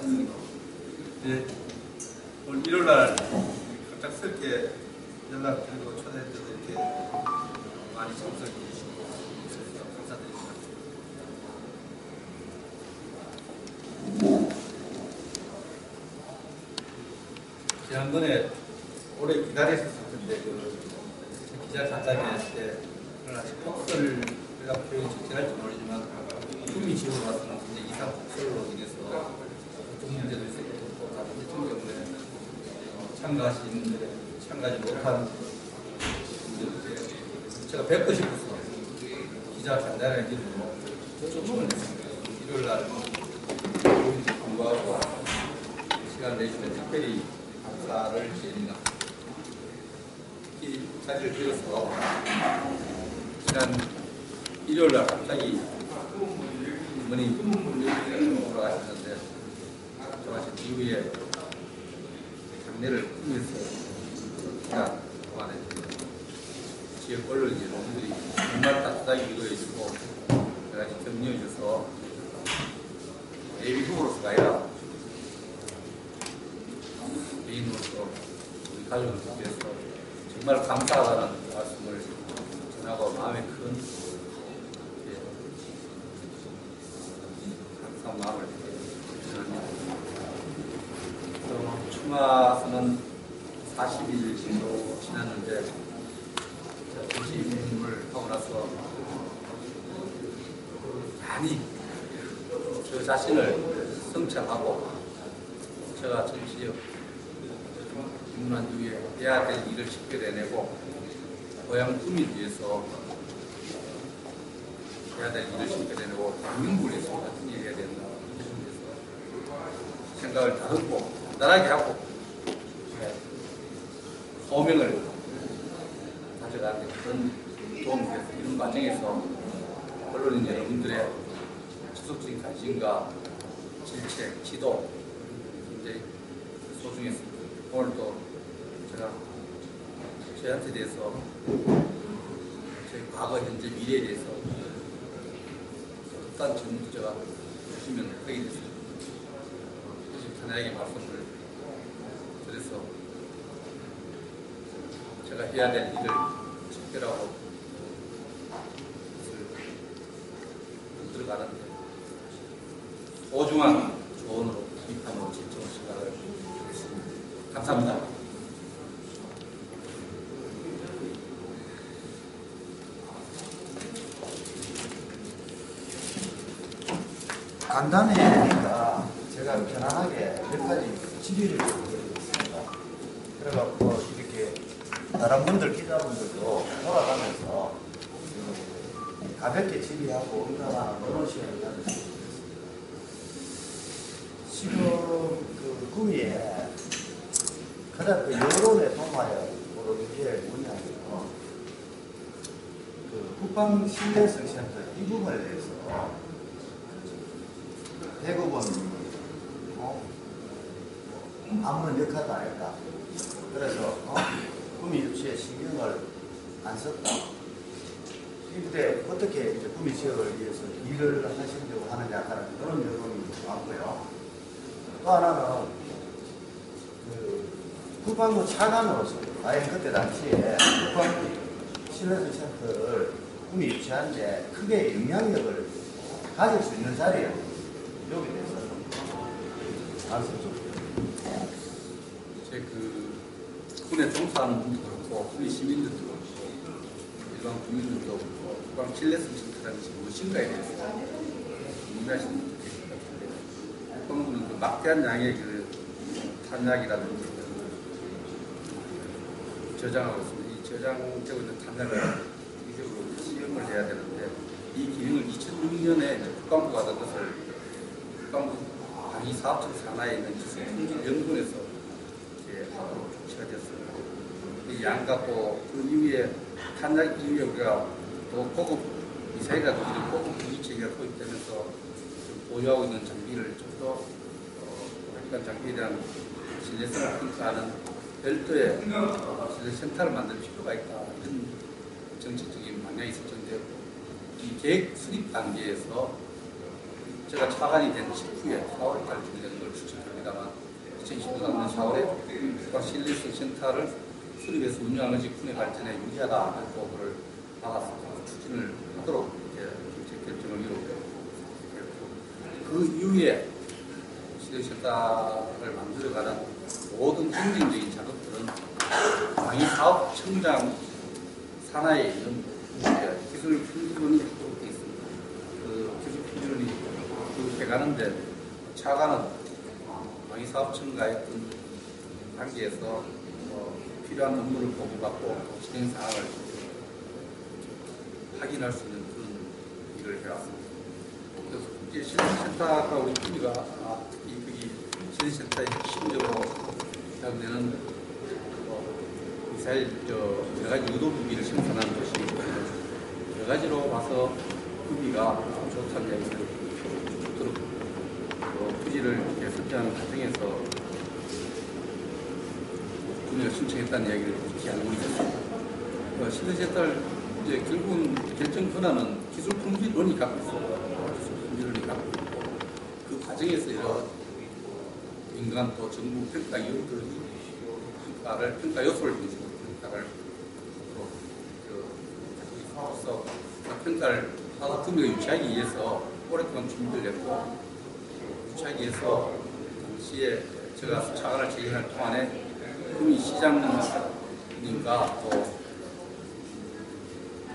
네, 오늘 일요일날 갑작스럽게 연락드리고 초대해드려서 이렇게 많이 참석해 주시고 감사드립니다. 지난번에 오래 기다리셨을 텐데 기자 간담회 때 폭설을 제가 표현이 적절할지 모르지만 꿈이 지역으로 와서는 굉장히 이상 폭설로 인해서 교통 문제도 있었고 또 다른 대통령에 참가하지 못한 분들께 제가 뵙고 싶어서 기자 간담회를 요청을 했습니다. 일요일날 오인지 공부하고 시간 내주면 특별히 감사를 드립니다. 이 자리를 빌어서 지난 일요일날 갑자기 어머니 돌아가셨는데 돌아가신 이후에 장례를 꾸며서 시간 동안에 지역 언론인들이 정말 따뜻하게 이루어지고 여러 가지 격려해 줘서 예비 후보로서가 아니라 개인으로서 우리 가족을 위해서 정말 감사하다는 말씀을 전하고 마음에 큰 감사한 마음을 전합니다. 추마선은 40일 정도 지났는데 조심을 하고 나서 많이 저 자신을 성찰하고 제가 정치적 입문한 이후에 해야 될 일을 쉽게 내내고 고향 꿈을 위해서 해야 될 일을 쉽게 내내고 국민을 위해서 같은 일을 해야 된다. 그래서 생각을 다듬고 간단하게 하고 소명을 가져가는 그런 도움이 돼서 이런 과정에서 언론인 여러분들의 지속적인 관심과 질책, 지도 굉장히 소중했습니다. 오늘도 제가 저한테 대해서 저희 과거, 현재, 미래에 대해서 어떤 질문도 제가 주시면 하게 됐습니다. 편하게 말씀을 드려서 제가 해야 될 일을 특별하고 들어가는데 소중한 조언으로 비판으로 진정을 생각을 하겠습니다. 감사합니다. 간단해니까 제가 편안하게 몇 가지 질의를 드리겠습니다. 그래갖고 이렇게 다른 분들 기자분들도 돌아가면서 가볍게 질의하고 응답하는 그런 시간을 가졌습니다. 지금 그 구미에 가장 그 여론의 동화에 오르는 게 뭐냐면 그 국방 신뢰성 센터 이 부분에 대해서 대부분 아무런 역할도 안 했다. 그래서 구미 유치에 신경을 안 썼다. 이때 어떻게 이제 구미 지역을 위해서 일을 하시려고 하느냐 하는 그런 여론이 많고요. 또 하나는 그 국방부 차관으로서 과연 그때 당시에 국방부 신뢰성 센터를 구미 유치하는데 크게 영향력을 가질 수 있는 자리에 여기 대해서 말씀 좀. 제 군에 종사하는 분들도 그렇고, 우리 시민들도 그렇고, 일반 국민들도 그렇고, 국방 신뢰성 센터라는 것이 무엇인가에 대해서 궁금해하시는 분들이 계실 것 같은데, 국방부는 그 막대한 양의 그 탄약이라든지 저장하고 있습니다. 이 저장되고 있는 탄약을 기적으로 시험을 해야 되는데, 이 기능을 2006년에 국방부가 얻은 것을 국방부 방위 사업청 산하에 있는 기술통일연구원에서 하도록 조치가 됐습니다. 이 양 갖고 그 이후에 탄약 이후에 우리가 또 고급 미사일이라든지 고급 무기체계가 도입되면서 보유하고 있는 장비를 좀 더 이런 장비에 대한 신뢰성을 평가하는 별도의 신뢰센터를 만들 필요가 있다. 이런 정책적인 방향이 설정되었고 이 계획 수립 단계에서 제가 차관이 된 직후에 4월달 되는 걸 추천합니다만 2014년 4월에 국가실내성 센터를 수립해서 운영하는 직군의 발전에 유리하다 하고 그걸 나가서 추진을 하도록 정책 결정을 이루고 그 이후에 시대센터를 만들어가는 모든 행정적인 작업들은 당이 사업 청장 산하에 있는 기술 품질원이 하도록 되어 있습니다. 그 기술 품질원이 그렇게 가는데 차관은 당이 사업청과의 어떤 관계에서 필요한 업무를 보고받고 진행 사항을 확인할 수 있는 그런 일을 해왔습니다. 그래서 이제 시대센터가 우리 PB가 특히 거기 시대센터의 핵심적으로 사용되는 미사일 여러 가지 유도 무기를 생산하는 것이 여러 가지로 봐서 PB가 좋다는 이야기를 들었고 토지를 이렇게 설정하는 과정에서 군의가 신청했다는 이야기를 익히 알고 있었습니다. 시대센터를 이제 결국은 결정 권한은 기술 품질원이 갖고 있어요. 기술 품질원이 갖고 있고 그 과정에서 여러 민간 또 정부 평가 이유들이 평가 요소를 중심으로 평가를 하고 평가를 하고 금액을 유치하기 위해서 오랫동안 준비를 했고 유치하기 위해서 당시에 제가 차관을 제기할 동안에 구미 시장님과 또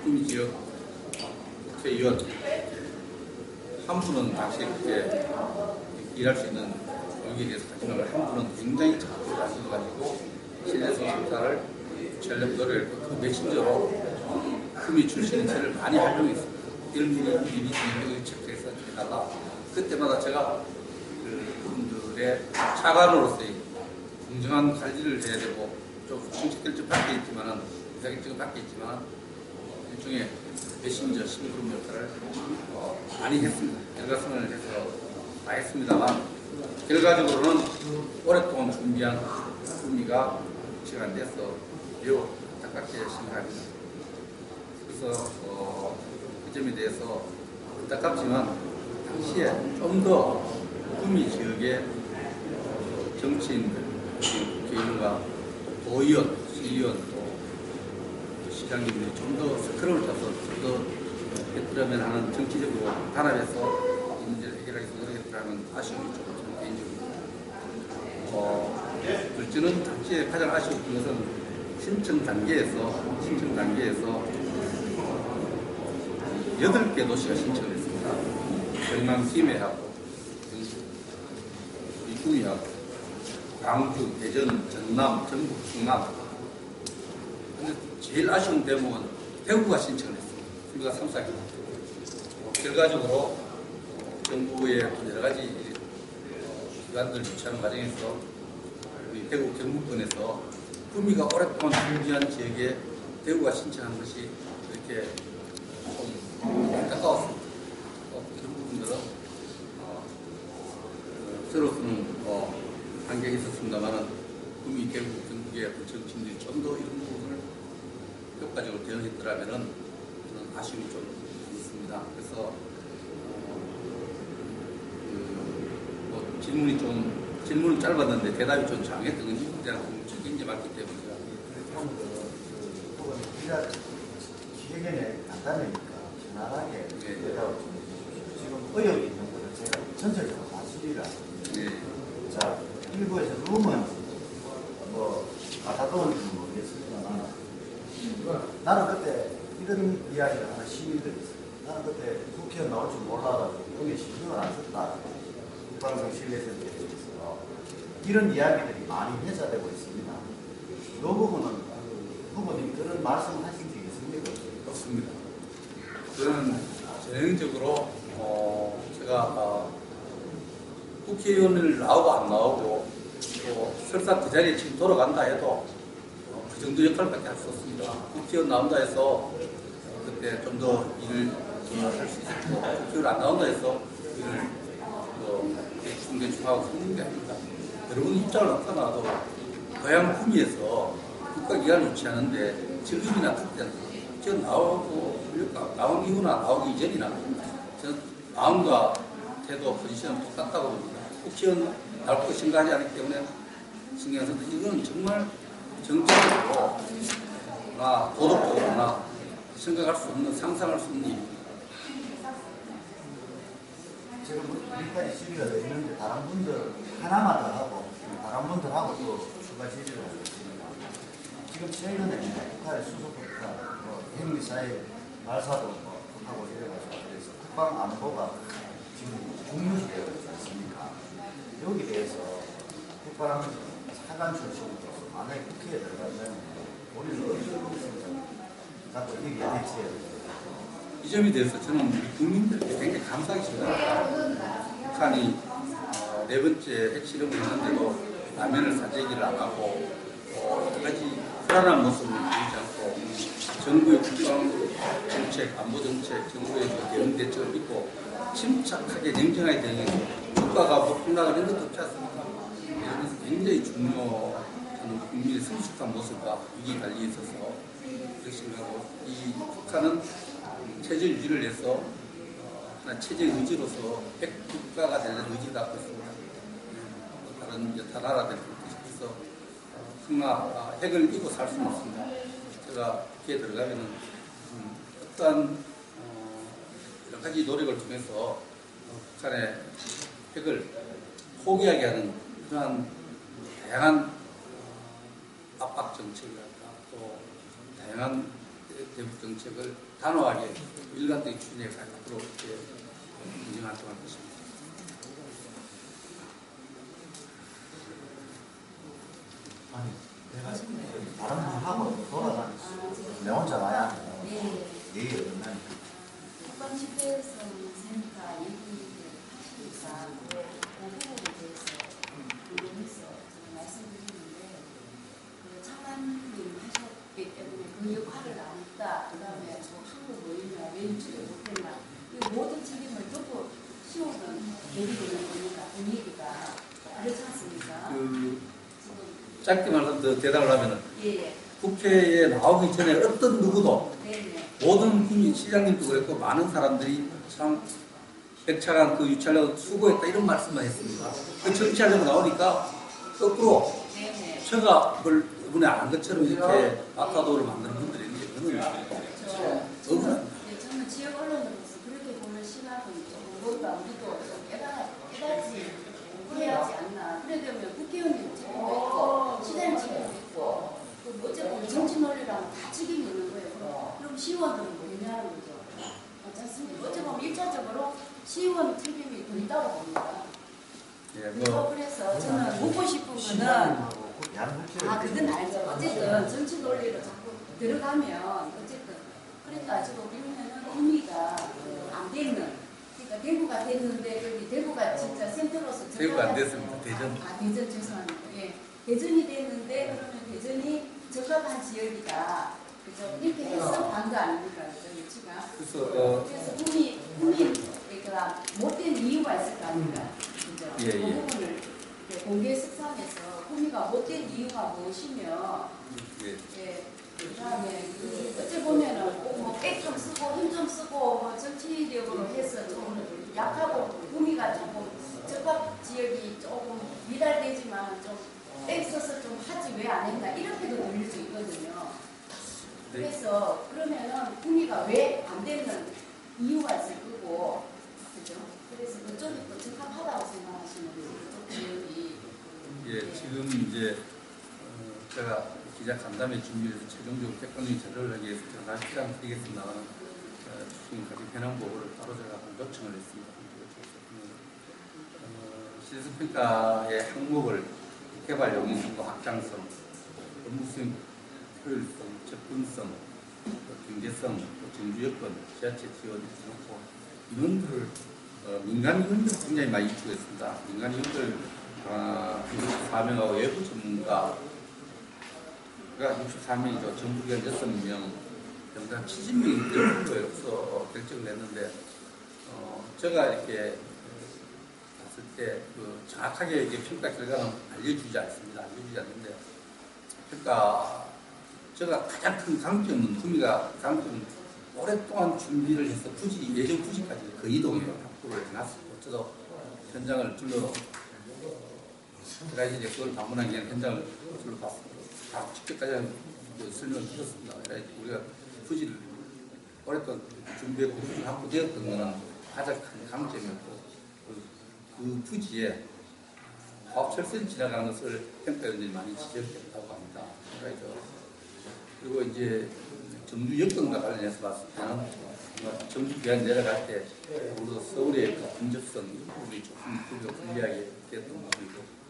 구미 지역 국회의원 한 분은 당시 그때 일할 수 있는 여기에 대해서 가지고 한 분은 굉장히 적극적으로 가지고 실내성 센터를 전력 노래를 그 메신저로 구미 출신인 저를 많이 활용했습니다. 1mm, 2mm 체크해서 해달라. 그때마다 제가 그분들의 차관으로서의 공정한 관리를 해야 되고 좀 정책 결정 밖에 있지만은 의사 결정 밖에 있지만 일종의 메신저 심그룹 역할을 많이 했습니다. 결과성을 해서 다 했습니다만 결과적으로는 오랫동안 준비한 구미가 유치가 안 돼서 매우 안타깝게 생각합니다. 그래서 그 점에 대해서 안타깝지만 당시에 좀 더 구미 지역의 정치인들, 국회의원과 도의원, 시의원, 또 시장님들이 좀 더 스크롤을 타서 좀 더 했더라면 하는 정치적으로 단합해서 이 문제를 해결하기 위해서 노력했더라면 아쉬움이 조금 저는 개인적으로 둘째는 당시에 가장 아쉬웠던 것은 신청 단계에서 8개 도시가 신청을 했습니다. 경남 김해하고 구미하고 광주, 대전, 전남, 전북, 충남. 근데 제일 아쉬운 대목은 대구가 신청을 했습니다. 우리가 3, 4개. 결과적으로 정부의 여러 가지 기관들 유치하는 과정에서 우리 대구 경북권에서 구미가 오랫동안 준비한 지역에 대구가 신청한 것이 이렇게 좀 안타까웠습니다. 이런 부분들은 저로서는 한계가 있었습니다만은 구미, 대구, 경북의 정치인들이 좀 더 이런 부분을 효과적으로 대응했더라면은 저는 아쉬움이 좀 있습니다. 그래서 질문은 짧았는데 대답이 좀 장했던 건 이분에 대한 궁금증이 굉장히 많기 때문에 우리가 기획에 간단하니까 편안하게 대답을 좀 해주십시오. 지금 의혹이 있는 거는 제가 전체적으로 사실이라. 자, 일부에서 룸은 가다던지 모르겠습니다만 나는 그때 이런 이야기를 하는 시민들이 있어요. 나는 그때 국회의원 나올 줄 몰라가지고 여기 신경을 안 썼다. 국방성 실내센터에 대해서 이런 이야기들이 많이 회자되고 있습니다. 이 부분은 후보님이 그런 말씀하신 적이 있습니까? 없습니다. 저는 전형적으로 제가 국회의원을 나오고 안 나오고 또 설사 그 자리에 지금 돌아간다 해도 그 정도 역할밖에 할 수 없습니다. 국회의원 나온다 해서 그때 좀 더 일을 할 수 있고 국회의원 안 나온다 해서 일을 중대중하고 하는 게 아닙니다. 여러분 입장을 나타나도 고향 구미에서 국가기관을 유치하는데 지금이나 그때는 저 나온 이후나 나오기 이전이나 저 마음과 태도, 포지션은 똑같다고 봅니다. 국회의원 밟고 신고하지 않기 때문에 신경 써서 이건 정말 정책적으로 도덕적으로나 생각할 수 없는, 상상할 수 없는 일입니다. 지금 우리까지 질의가 돼 있는데 다른 분들 하나만 더 하고 다른 분들하고 또 추가 질의를 하고 있습니다. 지금 최근에 북한의 수소국가 핵미사일 발사도 하고 이래가지고 그래서 국방 안보가 지금 중요시되어 있지 않습니까? 여기 대해서 국방 사관 출신으로서 만약에 국회에 들어가면 우리는 어떤 것을 갖고 여기에 대처해야 됩니다. 이 점에 대해서 저는 우리 국민들께 굉장히 감사하게 생각합니다. 북한이 네 번째 핵실험을 했는데도 라면을 사재기를 안 하고 여러 가지 불안한 모습을 보이지 않고 정부의 국방 정책, 안보 정책, 정부의 대응 대책을 믿고 침착하게 냉정하게 대응해서 국가가 폭락을 한 것도 없지 않습니까? 그래서 굉장히 중요한 국민의 성숙한 모습과 위기 관리에 있어서 그렇게 생각하고 이 북한은 체제 유지를 해서 하나 체제 의지로서 핵국가가 되는 의지를 갖고 있습니다. 다른 여타 나라들 그래서 핵을 이고 살 수는 없습니다. 제가 국회에 들어가면은 어떠한 여러 가지 노력을 통해서 북한의 핵을 포기하게 하는 그러한 다양한 압박 정책이랄까 또 다양한 대북 정책을 단호하게 일관되게 추진해 가도록 이렇게 인정활동할 것입니다. 아니, 내가 다른 분하고 돌아다녔어. 내 혼자 와야 예의 없는 국방 집회에서 선생님과 얘기하시니까 그 부분에 대해서 궁금해서 제가 말씀드리는데 그 장관님 하셨기 때문에 그 역할을 안 했다. 그 다음에 저 한국 모임이나 왜 일주일 못했나 이 모든 책임을 전부 씌우는 계기되는 겁니다. 분위기가 그렇지 않습니까? 짧게 말해서 더 대답을 하면은 예. 국회에 나오기 전에 어떤 누구도 네네. 모든 국민 시장님도 그랬고 많은 사람들이 참 백차관 그 유치하려고 수고했다 이런 말씀만 했습니다. 그 정치하려고 나오니까 거꾸로 네네. 제가 그걸 이번에 안 한 것처럼 이렇게 아타도를 만드는 분들이 있는데 그거는 억울합니다. 네, 저는 지역 언론으로서 그렇게 보는 시각은 조금 뭔가 우리도 좀 깨닫지 해야지 않나. 그래 되면 국회의원님 책임도 있고 시장님 책임도 있고 그 어쨌든 정치 논리라면 다 책임이 있는 거예요. 그럼 시의원들은 뭐 했냐는 거죠. 그렇지 않습니까? 어찌 보면 1차적으로 시의원 책임이 더 있다고 봅니다. 예, 그래서 저는 묻고 싶은 거는 그건 알죠. 어쨌든 정치 논리로 자꾸 들어가면 어쨌든 그러니까 지금 보면은 의미가 안 되는 그러니까 대구가 됐는데 여기 대구가 진짜 센터로서 대구가 안 됐습니다. 대전. 대전 죄송합니다. 예. 대전이 됐는데 그러면 대전이 적합한 지역이다. 그죠? 이렇게 해서 반도 아닙니까? 그죠? 위치가. 그래서 국민 그러니까 못된 이유가 있을 거 아닙니까? 그죠? 예, 그 예. 부분을 공개 석상에서 국민가 못된 이유가 무엇이며 예. 그다음에 어찌 보면은 뭐백 좀 쓰고 힘 좀 쓰고 뭐 정치력으로 해서 좀 약하고 구미가 조금 적합 지역이 조금 미달되지만 좀 백 써서 좀 하지 왜 안 했나 이렇게도 들릴 수 있거든요. 그래서 그러면은 구미가 왜 안 되는 이유가 있을 거고 그죠? 그래서 그쪽이 또 적합하다고 생각하시는 그쪽 지역이 예, 지금 이제 제가 기자 간담회 준비해서 최종적으로 객관적인 자료를 하기 위해서 제가 다시 시간 드리겠습니다만 지금까지 해당 보고를 따로 제가 요청을 했습니다. 시세평가의 항목을 개발 용이성과 확장성, 업무수행 효율성, 접근성, 경제성, 정주 여건, 지하철 지원 놓고 이론들을 민간 의원들 굉장히 많이 요구했습니다. 민간 의원들 64명하고 외부 전문가가 64명이죠. 정부기관 6명, 정당 70명이 대표로서 결정을 했는데 제가 이렇게 봤을 때 정확하게 이게 평가 결과는 알려주지 않습니다. 알려주지 않는데 제가 가장 큰 강점은 구미가 강점은 오랫동안 준비를 해서 예정 부지까지 그 이동해요. 확보를 해놨었고 저도 현장을 제가 이제 그걸 방문한 게 현장을 둘러봤습니다. 다 직접까지 설명을 드렸습니다. 우리가 부지를 오랫동안 준비했고 부지를 확보되었던 것은 가장 큰 강점이었고 그 부지에 화합철선이 지나가는 것을 평가위원들이 많이 지적했다고 합니다. 그리고 이제 정주 여건과 관련해서 봤을 때는 정주 계약 내려갈 때 우리도 서울의 그 근접성 우리 조금 우리가 불리하게 됐던 부분이고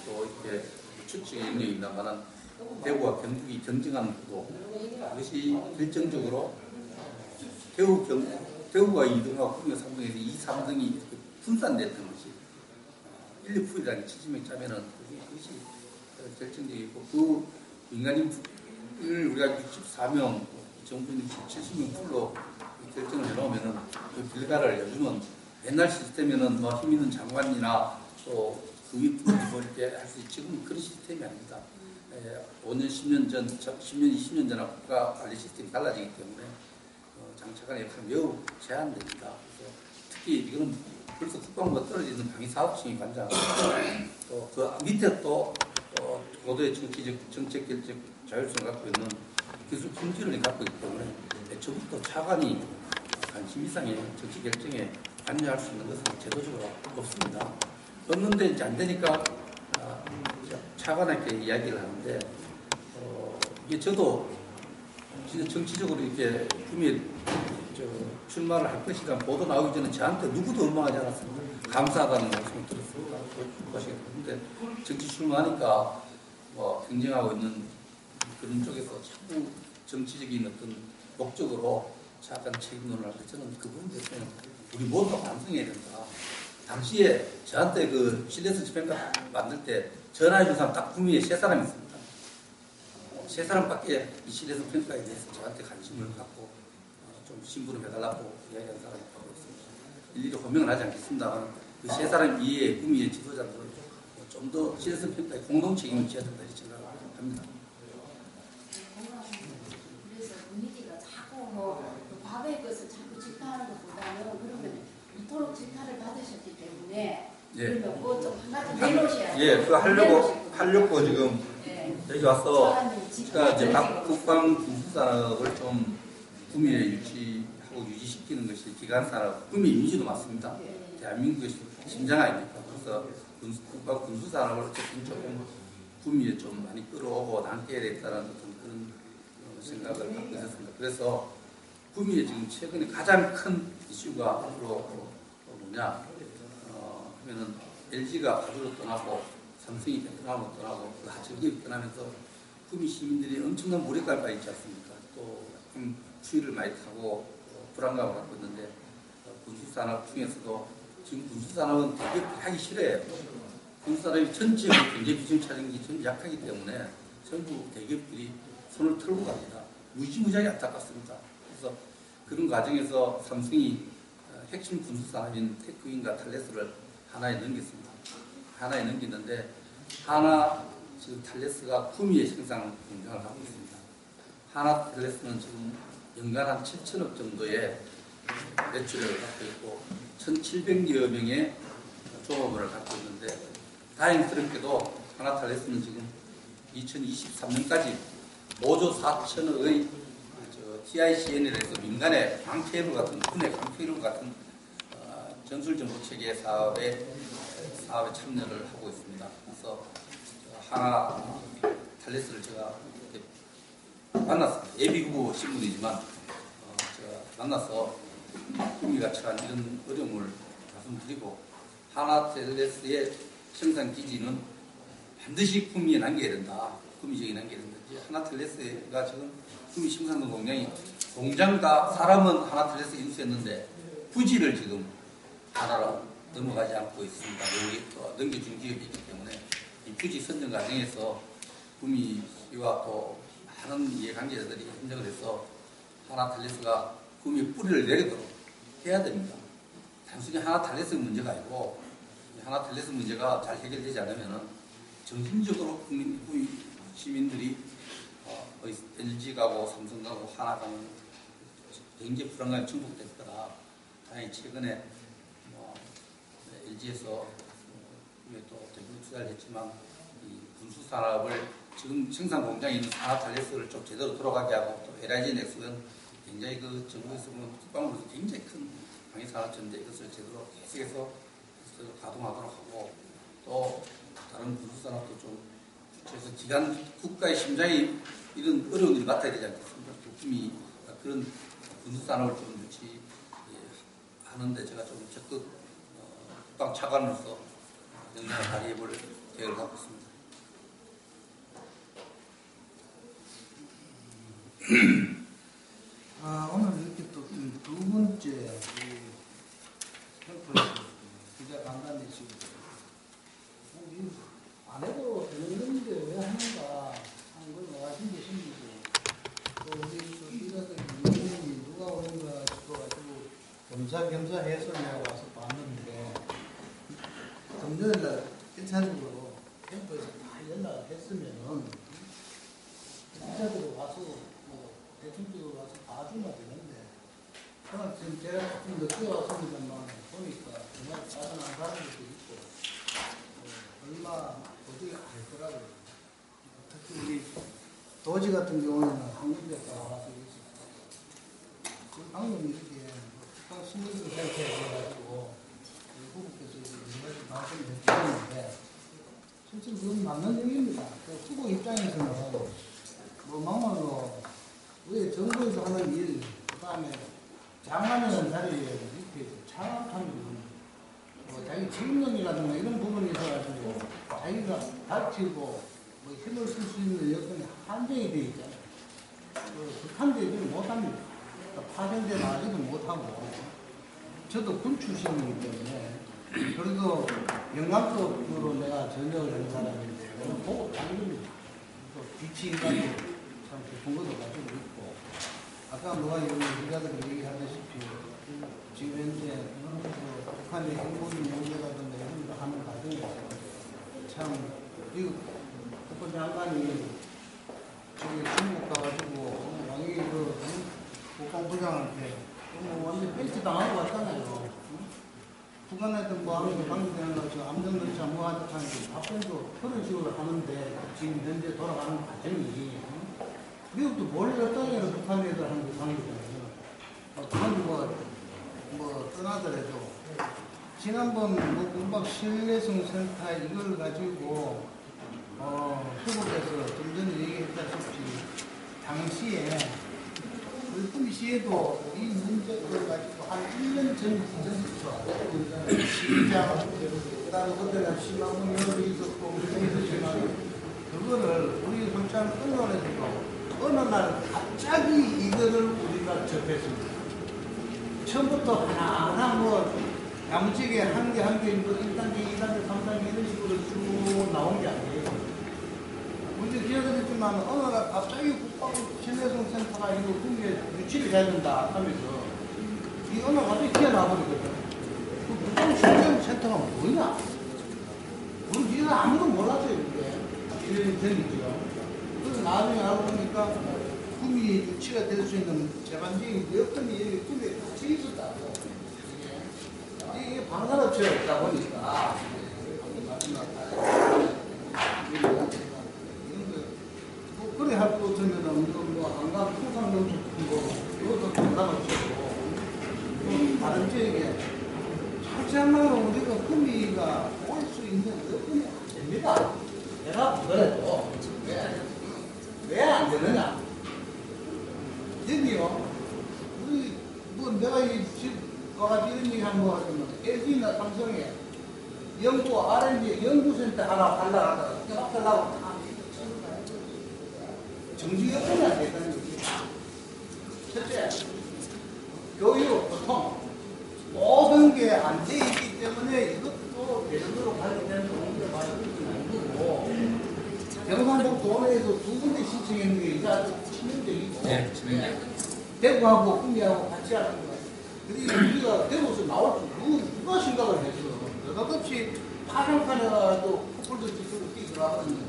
또 이렇게 추측의 영역이 있나마는 대구와 경북이 경쟁하는 구도 그것이 결정적으로 대구가 2등하고 구미가 3등에서 2, 3등이 분산됐던 것이 1, 2%라는 70명 짜면은 그것이 결정적이고 그 민간인을 우리가 64명 정부는 70명 풀로 결정을 해놓으면은 그 결과를 요즘은 옛날 시스템에는 뭐 힘 있는 장관이나 또 그 윗분이 볼때 할 수 있지 지금은 그런 시스템이 아닙니다. 5년, 10년 전, 10년, 20년 전하고 국가 관리 시스템이 달라지기 때문에 장차관의 역할이 매우 제한됩니다. 그래서 특히 이거는 벌써 국방부가 떨어지는 방위 사업층이 관장하고 또 그 밑에 또 고도의 정책 결정 자율성을 갖고 있는 기술 품질을 갖고 있기 때문에 애초부터 차관이 관심 이상의 정치 결정에 관여할 수 있는 것은 제도적으로 없습니다. 없는데 이제 안 되니까 차관에게 이야기를 하는데 이게 저도 진짜 정치적으로 이렇게 구미에 출마를 할 것이다 보도 나오기 전에 저한테 누구도 원망하지 않았습니다. 감사하다는 말씀을 들었습니다. 그런데 정치 출마하니까 뭐 경쟁하고 있는 그런 쪽에서 자꾸 정치적인 어떤 목적으로 차관 책임론을 할 때 저는 그 부분에 대해서는 우리 모두가 반성해야 된다. 당시에 저한테 그 실내선 집행관 만들 때 전화해준 사람 딱 구미에 3사람이 있습니다. 3사람밖에 이 실내선 평가에 대해서 저한테 관심을 갖고 좀 신분을 해달라고 이야기하는 사람이 있고 있습니다. 일일이 호명을 하지 않겠습니다만 그 3사람 이외에 구미의 지도자들은 좀 더 실내선 평가에 공동 책임을 져야 된다 이렇게 생각합니다. 그래서 분위기가 자꾸 뭐 과거의 것을 자꾸 질타하는 것보다는 그러면 이토록 질타를 받으셨기 때문에 그러면 뭐 좀 한 가지 내놓으셔야죠. 예, 그거 하려고 지금 여기 와서 제가 이제 국방군수산업을 좀 구미에 유치하고 유지시키는 것이 기간산업, 구미 이미지도 맞습니다. 대한민국의 심장 아닙니까? 그래서 국방군수산업을 어쨌든 조금 구미에 좀 많이 끌어오고 남겨야 되겠다는 어떤 그런 생각을 갖고 있었습니다. 그래서 구미에 지금 최근에 가장 큰 이슈가 앞으로 뭐냐 하면은 LG가 가주로 떠나고 삼성이 베트남으로 떠나고 하청기업이 떠나면서 구미 시민들이 엄청난 무력감을 받지 않습니까? 또 추위를 많이 타고 불안감을 갖고 있는데 군수산업 중에서도 지금 군수산업은 대기업이 하기 싫어요. 군수산업이 전체적으로 경제 비중 차지하는 게 약하기 때문에 전부 대기업들이 손을 털고 갑니다. 무지무지하게 안타깝습니다. 그래서 그런 과정에서 삼성이 핵심 군수산업인 테크윈과 탈레스를 하나에 넘겼습니다. 하나에 넘겼는데 하나 지금 탈레스가 구미의 생산 공장을 하고 있습니다. 하나 탈레스는 지금 연간 한 7천억 정도의 매출을 갖고 있고 1,700여 명의 종업원을 갖고 있는데 다행스럽게도 하나 탈레스는 지금 2023년까지 5조 4천억의 TICN에 대해서 민간의 광케이블 같은 군의 광케이블 같은 전술정보체계 사업에 참여를 하고 있습니다. 그래서 하나 탈레스를 제가 만났습니다. 예비후보 신분이지만 제가 만나서 구미가 처한 이런 어려움을 말씀드리고 하나 탈레스의 생산 기지는 반드시 구미에 남겨야 된다. 구미 지역에 남겨야 된다. 하나 탈레스가 지금 구미 생산동 공장이 공장과 사람은 하나 탈레스에 인수했는데 부지를 지금 하나로 넘어가지 않고 있습니다. 여기 넘겨준 기업이 있기 때문에 이 부지 선정 과정에서 구미와 또 많은 이해관계자들이 협력을 해서 하나 탈레스가 구미 뿌리를 내리도록 해야 됩니다. 단순히 하나 탈레스 문제가 아니고 하나 탈레스 문제가 잘 해결되지 않으면 정신적으로 구미 시민들이 LG 가고 삼성 가고 하나 가면 경제 불안감이 증폭될 거다. 다행히 최근에 지지해서 또 대규모 투자를 했지만 이 군수 산업을 지금 생산 공장에 있는 산업 탄력성을 좀 제대로 돌아가게 하고 또 LIG 넥스는 굉장히 그 정부에서 보면 국방부에서 굉장히 큰 방위 산업체인데 이것을 제대로 계속해서 가동하도록 하고 또 다른 군수 산업도 좀 그래서 기간 국가의 심장이 이런 어려운 일을 맡아야 되지 않겠습니까? 국민이 그런 군수 산업을 좀 유치하는데 제가 좀 적극 국방 차관으로서 역량을 발휘해볼 계획을 갖고 있습니다. 오늘 이렇게 또 두 번째 캠프에서 기자 간담회식 안 해도 되는 건데 왜 하는가 하는 걸 와신 계십니다. 또 우리 또 기자들 의원님이 누가 오는가 싶어가지고 겸사겸사 해서 내가 와서 봤는데 금요일날 1차적으로 캠프에서 다 연락을 했으면은 기자들이 와서 뭐 대충적으로 와서 봐주면 되는데 그냥 지금 제가 조금 늦게 왔습니다만 보니까 정말 빠져나간 사람들도 있고 얼마 도저히 알 거라고요. 특히 우리 도지 같은 경우에는 한 군데가 와서 있었어요. 지금 방금 이렇게 국방 신경을 생각해가지고 후보께서 여러 가지 말씀을 해주셨는데 실제로 그건 맞는 얘기입니다. 그 후보 입장에서는 뭐 막말로 우리 정부에서 하는 일, 그 다음에 장관이라는 자리에 이렇게 장악하면 자기 책임론이라든가 이런 부분에 있어가지고 자기가 다치고 뭐 힘을 쓸 수 있는 여건이 한정이 되어 있잖아요. 극한되지 못합니다. 파견돼 나가지도 못하고 저도 군 출신이기 때문에 그리고 영남쪽으로 내가 전역을 한 사람인데 보고 당깁니다. 또 빛이 인간이 참 깊은 것도 가지고 있고 아까 뭐가 여기 기자들이 얘기하다시피 지금 현재 북한의 핵무기 문제라든가 이런 거 하는 과정에서 참 미국 국방 장관이 저기 중국 가가지고 왕이 그 국방부장한테 뭐 완전 벤치 당하고 왔잖아요. 북한에든 뭐 하면서 방지되는 거 지금 암정전차 뭐 하듯 하는데 답변도 그런 식으로 하는데 지금 현재 돌아가는 과정이 미국도 몰래 떠나는 북한 애들하고 관계잖아요. 그건 뭐 떠나더라도 지난번 뭐 문박 신뢰성 센터 이걸 가지고 후보께서 좀 전에 얘기했다시피 당시에 우리 시에도 이 문제를 가지고 한 1년 전부터 시장 그다음에 그때는 10만 원 여기 있었고 무슨 있었지만 그거를 우리 솔찬 언론에서도 어느 날 갑자기 이거를 우리가 접했습니다. 처음부터 하나하나 뭐 야무지게 한 개 한 개 1단계, 2단계, 3단계 이런 식으로 쭉 나온 게 아니에요. 우리 기억했지만 어느 날 갑자기 국방 신뢰성 센터가 이거 국내에 유치를 해야 된다 하면서 이 어느 날 갑자기 튀어나와버리거든. 그 국방 신뢰성 센터가 뭐냐? 우리 이거 아무도 몰랐어요, 이게. 1년 전이죠. 그래서 나중에 알고 보니까 꿈이 유치가 될 수 있는 재반적인 여건이 여기 꿈에 같이 있었다고. 이게 방산업체였다 보니까 마지막 이런 거 뭐 그래 할 거 같으면은 뭐 한강 통상용품 이것도 방산업체고 또 다른 지역에 솔직한말로 우리가 꿈이가 올 수 있는 여건이 안 됩니다. 내가 보더라도 왜 안 되느냐? 여기요, 우리, 뭐, 내가 집 가가지고 이런 얘기 한번 하자면, LG나 삼성에 연구, R&D 연구센터 하나 하려고 하다가, 정지 여건이 안 된다는 거지. 첫째, 교육, 보통, 모든 게 안 돼 있기 때문에 이것도 대중으로 발견되는 문제가 바로 그것은 아니고, 경상북도에서 두 군데 신청했는 게 이제 아주 치명적이고 네, 대구하고 국내하고 같이 하는 거예요. 그리고 우리가 대구에서 나올 줄 누가 생각을 했어. 느닷없이 파장판에가도 콧불도 뒤쪽으로 뛰어들어가는데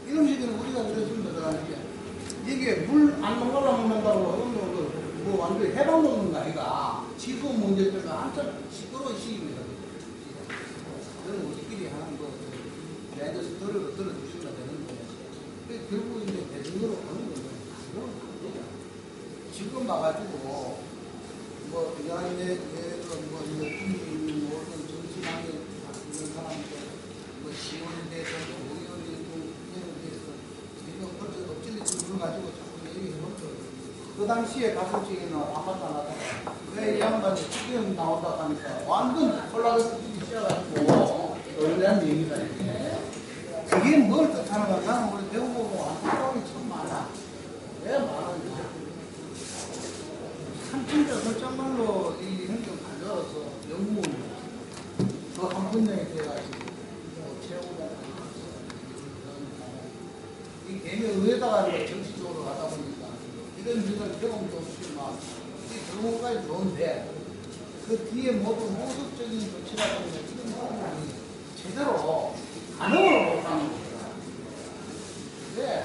이런 식으로 우리가 그랬습니다. 들어가는 게 이게 물 안 먹으려 먹는다고 뭐 완전히 해방 먹는 거 아이가 지구 문제 때문에 한참 시끄러운 시기입니다. 그래서 들어주시면 되는데 결국 이제 대중으로 가는 거는 지금 와가지고 뭐 그냥 뭐 모든 정치망에 있는 사람들 뭐 시원에 대해서 의원에 대해서 지금 어쩌고 찔리 들어가지고 자꾸 얘기해놓죠. 그 당시에 가설적에는 아무것도 안 하다가 왜 이 양반이 지금 나온다고 하니까 완전 콜라를 뛰기 시작하고 의뢰한 얘기가 있네. 그게 뭘 뜻하는 거야? 나는 우리 배우보고 안타까움이 참 많아. 왜 많은지. 참 진짜 솔직말로 이 행정 가져와서 영문 그한 분야에 돼가지고 채우고 이 개념 의에다가 정치적으로 가다 보니까 이런 경험도 없지만 이 경험까지 좋은데 그 뒤에 모든 모습적인 조치라든가 이런 부분이 제대로 반응을 못하는 거예요. 왜?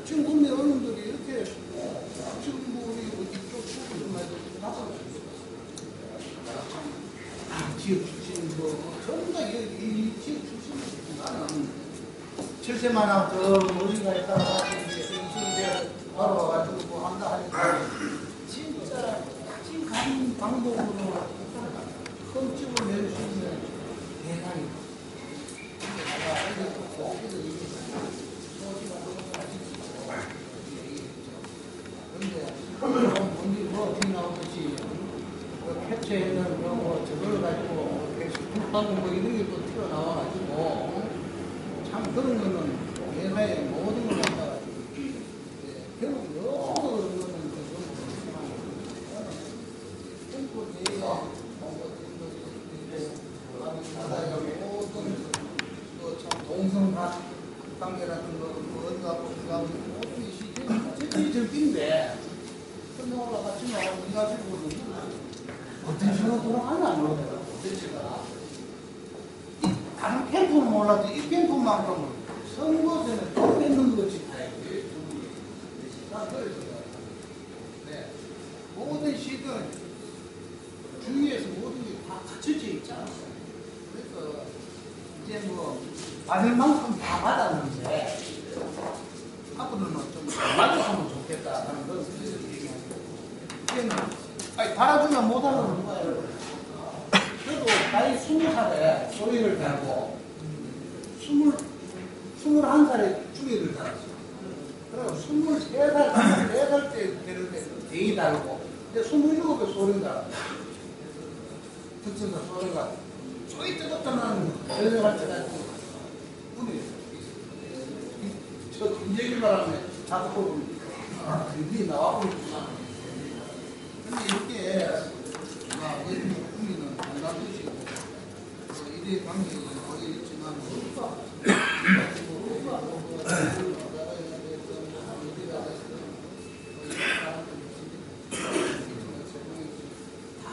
지금 국내 언론들이 이렇게 지금 우리 이쪽 수준만 해도 나쁘죠. 지역 출신 전부 다 이 지역 출신이 나는 7세만 저 어디가 있다가 이제 바로 와가지고 뭐 한다 하니까 진짜 찐간 방법으로 흠집을 낼 수 있는 대상이 그런데 뭐 어떻게 나오듯이 캡처에는 뭐 저걸 가지고 불하고 뭐 이런 게 또 튀어나와가지고 참 그런 거는 회사의 모든 걸 갖다가 결국 여러 그런 거는 참 동성간 관계 같은 거 어디 가고 모든 이 절빈데 끝나고 올라갔지 마 어디 가지고 어떤 식으로 돌아가냐 뭐 대체가 다른 캠프는 몰라도 이 캠프만큼은 선거제는 또 뺏는 거지 다야지. 네. 모든 시든 주위에서 모든 게 다 갖춰져 있잖아. 그래서 이제 뭐 받을 만큼 다 받았는데 앞으로는 좀 받았으면 좋겠다 하는 건 얘기하는 거예요. 아니 달아주면 못하는 거예요. 그래도 나이 20살에 소리를 달고 21살에 주의를 달았어. 그리고 23살, 4살 때 되는데 대의 달고 이제 27에 소리를 달았어. 특성사 소리가 쪼이 뜨겁다는 여자가 돼가지고 우리 저 김재길 바람에 자꾸 그게 나와고 있구나. 근데 이렇게 우리는 건강주시고 이래 관계가 거기 있지만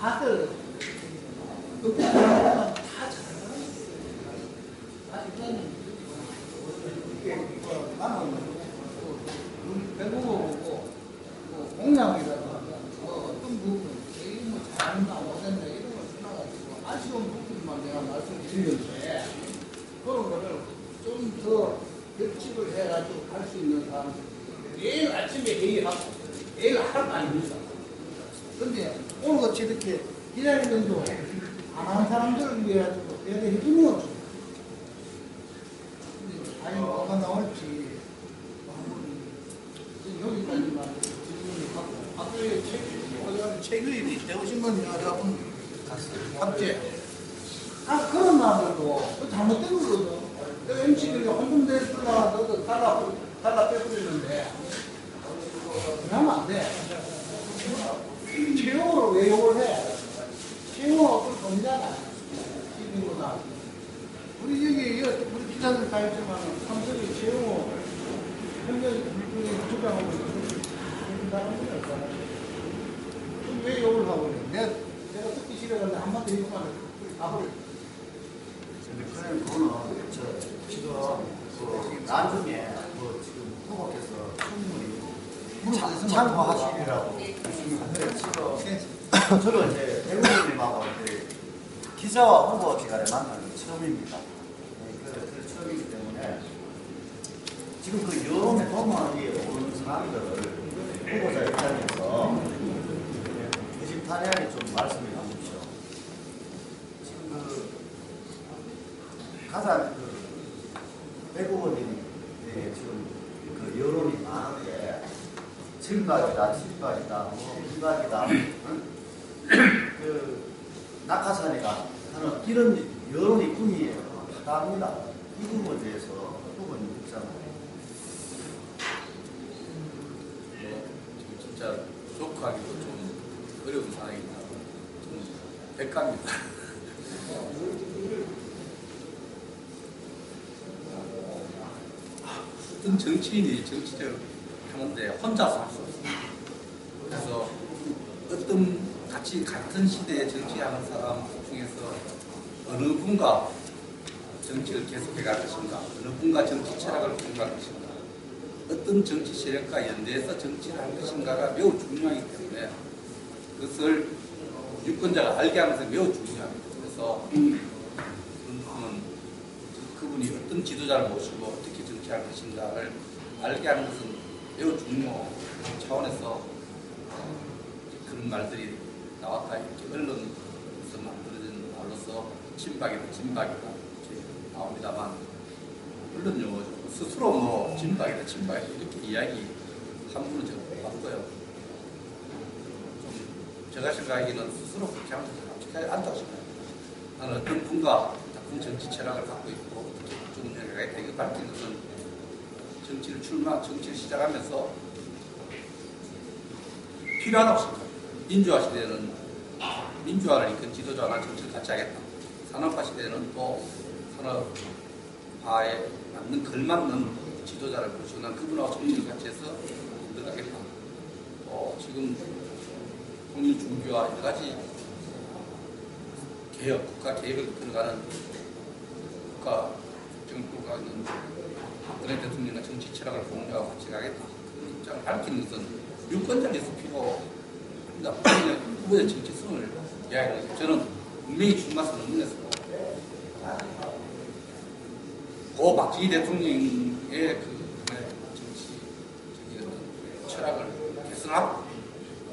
다들 어떻게 보면 다 잘하는 나는 배구고 보고 공약이라든가 어떤 부분 뭐 잘한다 못했나 이런 걸 떠나가지고 아쉬운 부분만 내가 말씀드리는데 그런 거를 좀 더 결집을 해가지고 할 수 있는 사람들 내일 아침에 회의하고 내일 할 거 아닙니까? 근데 오늘같이 이렇게 기다리면서 안 하는 사람들을 위해 가지고 내가 해주는 없어. 아니 뭐가 나올지 여기까지만 질문을 하고 앞에 책이 되오신 건 여러분 합제 그런 말들도 잘못된 거거든. MC들이 혼돈될 줄 알아도 달라 빼버리는데 그러면 안 돼. 채용으로 왜 욕을 해? 채용하고 그걸 범잖아. 시민보다. 우리 여기 우리 기자들 다 있지만 삼성이 채용 현장이 불분이 주장하고 있는 사람들이 없잖아. 왜 욕을 하고 그래? 내가 듣기 싫어가지고 한마디 욕하면 앞으로 그거는 지금 나중에 지금 후보께서 충분히 참고하시리라고 지금 저는 이제 배우님하고 기자와 후보 기간에 만나는 게 처음입니다. 그 처음이기 때문에 지금 그 여론의 도마위에 오른 사람들을 후보자 입장에서 의심탄회하게 좀 말씀해 주십시오. 지금 그 가장 백 후보님에 지금 그 여론이 많은데 질박이다, 뭐 비박이다, 그 낙하산이다 하는 이런 여론이 꿈이 다합니다. 이 부분에 대해서 후보님 있잖아요. 지금 진짜 조크하기도 좀 어려운 상황입니다. 좀 백갑니다. 어떤 정치인이 정치를 하는데 혼자서 할 수 없습니다. 그래서 어떤 같은 시대에 정치하는 사람 중에서 어느 분과 정치를 계속해 갈 것인가, 어느 분과 정치 철학을 공부할 것인가, 어떤 정치 세력과 연대해서 정치를 할 것인가가 매우 중요하기 때문에 그것을 유권자가 알게 하면서 매우 중요합니다. 그래서 그분이 어떤 지도자를 모시고 어떻게 정치할 것인가를 알게 하는 것은 매우 중요한 차원에서 그런 말들이 나왔다. 이렇게 언론에서 만들어진 말로서 친박이다 이렇게 나옵니다만 언론 용어죠. 스스로 뭐 진박이다 이렇게 이야기 한 분은 제가 못 봤고요. 좀 제가 생각하기에는 스스로 그렇게 하면 갑자기 안다고 생각합니다. 나는 어떤 분과 같은 정치 철학을 갖고 있고 좀 내가 이거 밝힌 것은 정치를 시작하면서 필요하다고 생각합니다. 민주화 시대에는 민주화를 이끈 지도자나 정치를 같이 하겠다. 산업화 시대에는 또 산업화에 걸맞는 지도자를 모시고 난 그분하고 정치를 같이 해서 들어가겠다. 지금 통일 중교와 여러 가지 개혁, 국가 개혁을 들어가는 국가 정부가 있는 박근혜 대통령과 정치 철학을 공유하고 같이 가겠다. 그 입장을 밝히는 것은 유권자에서 필요합니다. 후보의 정치성을 이야기하는 것은 저는 분명히 출마 선언문에서 고 박정희 대통령의 그 정치적인 어떤 철학을 개선하고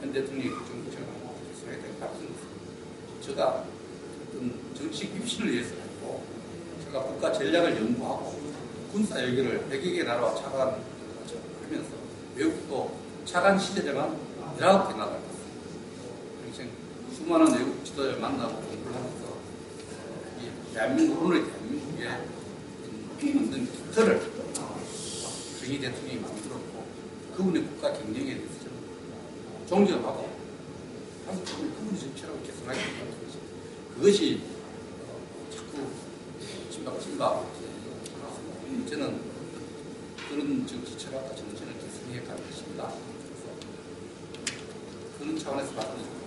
현 대통령의 정치를 개선해야 되는 같은 제가 어떤 정치적 입신을 위해서 했고 제가 국가 전략을 연구하고 군사 외교를 100여 개 나라와 차관하면서 외국도 차관 시대에만 19개 나라를 갔습니다. 수많은 외국 지도자를 만나고 공부를 하면서 이 대한민국, 오늘의 대한민국의 만든 기틀을 정의 대통령이 만들었고 그분의 국가 경영에 대해서 저는 존경하고 그분이 정치라고 개선하기 때문에 그것이 자꾸 친박 저는 그런 정치 철학과 정치를 개선해 갈 것입니다. 그런 차원에서 말씀드립니다.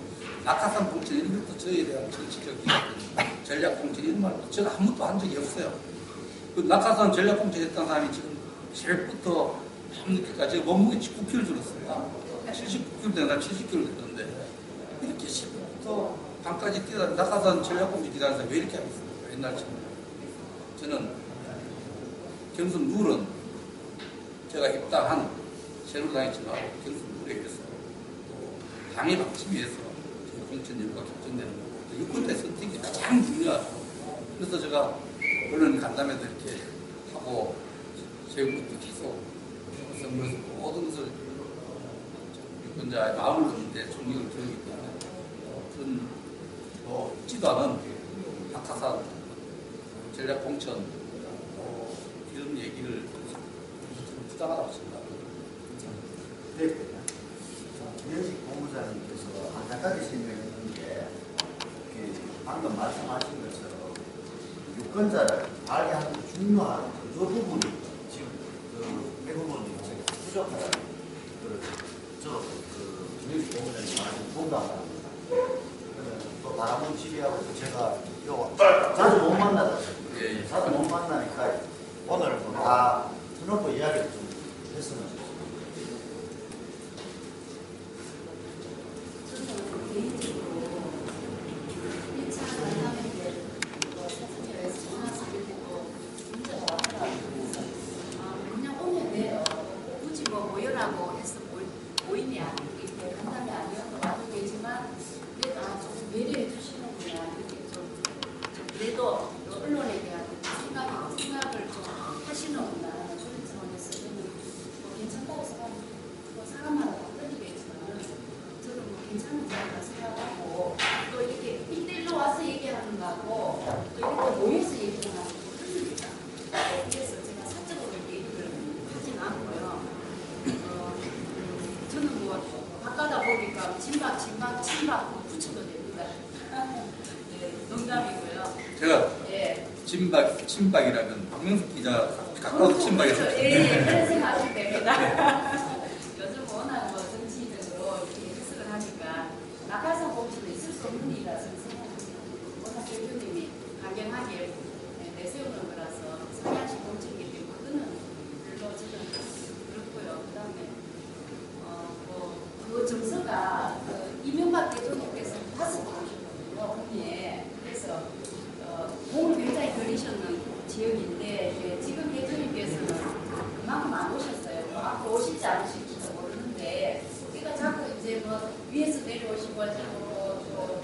낙하산 봉천 이런 것도 저에 대한 정치적인 전략 봉천 이런 말도 제가 한 번도 한 적이 없어요. 그 낙하산 전략 봉천했던 사람이 지금 새벽부터 밤늦게까지 몸무게 19kg 줄었어요. 79kg 되나 70kg 됐는데 이렇게 새벽부터 밤까지 뛰다 낙하산 전략 봉천 뛰다는 사람이 왜 이렇게 하겠습니까? 옛날처럼. 저는 경선 룰은 제가 입당한 새누리당에 지나고 경선 룰에 의해서 또 당의 방침에 의해서 공천 여부가 결정되는 거고 유권자의 선택이 가장 중요하죠. 그래서 제가 언론 간담회도 이렇게 하고 제국도 계속 그래서 모든 것을 유권자의 마음을 듣는데 존경을 들기 때문에 그런 있지도 않은 낙하산 전략 공천 이런 얘기를 좀 부당하다고 생각합니다. 네. 김현식 본부장님께서 안타깝게 생각했는 게 방금 말씀하신 것처럼 유권자를 알게 하는 중요한 그 부분이 지금 그 대부분 부족하다는 저도 김현식 본부장님 말씀 공감합니다. 또 다른 지리하고 제가 자주 못 만나다 자주 못 만나니까 오늘 다 터놓고 이야기를 좀 했으면 좋겠습니다. 개인적으로 1차 간담회 때 사진에서 전화 드릴 때도 문자 친박이라면 박명수 기자 가까워서 친박이죠. 예, 그런 생각하실 때입니다. 요즘 워낙 뭐 정치적으로 이렇게 해석을 하니까 낙하산 공주도 있을 수 없는 일이라서 생각합니다. 워낙 대표님이 강경하게 내세우는 거라서 서양식 공주이기 때문에 그거는 별로 저는 그렇고요. 그다음에 그 정서가 이명박 대통령께서 5번 오셨거든요. 거기에. 그래서 공을 굉장히 들이셨는 지역인데 지금 대통령께서는 그만큼 안 오셨어요. 뭐 앞으로 오실지 안 오실지도 모르는데 우리가 자꾸 이제 뭐 위에서 내려오시고 또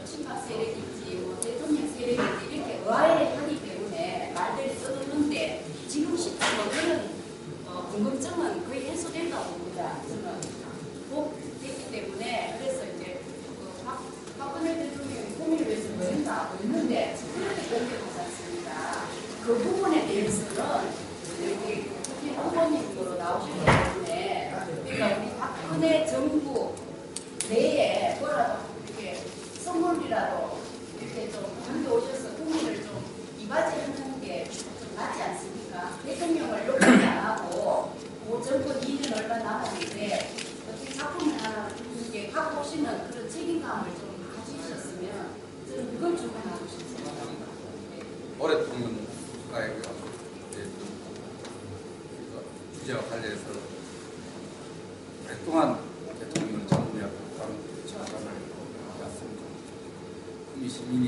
친박 세력인지 뭐 대통령 세력인지 이렇게 의아해하기 때문에 말들이 떠도는데 지금 시점은 그런 궁금증은 거의 해소된다고 봅니다. 저는 꼭 됐기 때문에 그래서 이제 박근혜 대통령이 국민을 위해서 뭐든다 하고 있는데 그렇게 공격하지 않습니다. 그 부분에 대해서는 여기 국회 후보님으로 나오셨기 때문에 그러니까 우리 박근혜 정부 내에 뭐라도 이렇게 선물이라도 이렇게 좀 가져오셔서 국민을 좀 이바지하는 게 좀 낫지 않습니까? 대통령을 욕하지 안 하고 그 정권 2년 얼마 남았는데 어떻게 작품을 하나 이렇게 갖고 오시는 그런 책임감을 좀 가지셨으면 저는 그걸 주문하고 싶습니다. 오랫동안 주제와 관련해서 오랫동안 대통령을 정부하고 장관을 해왔습니다. 국민 시민이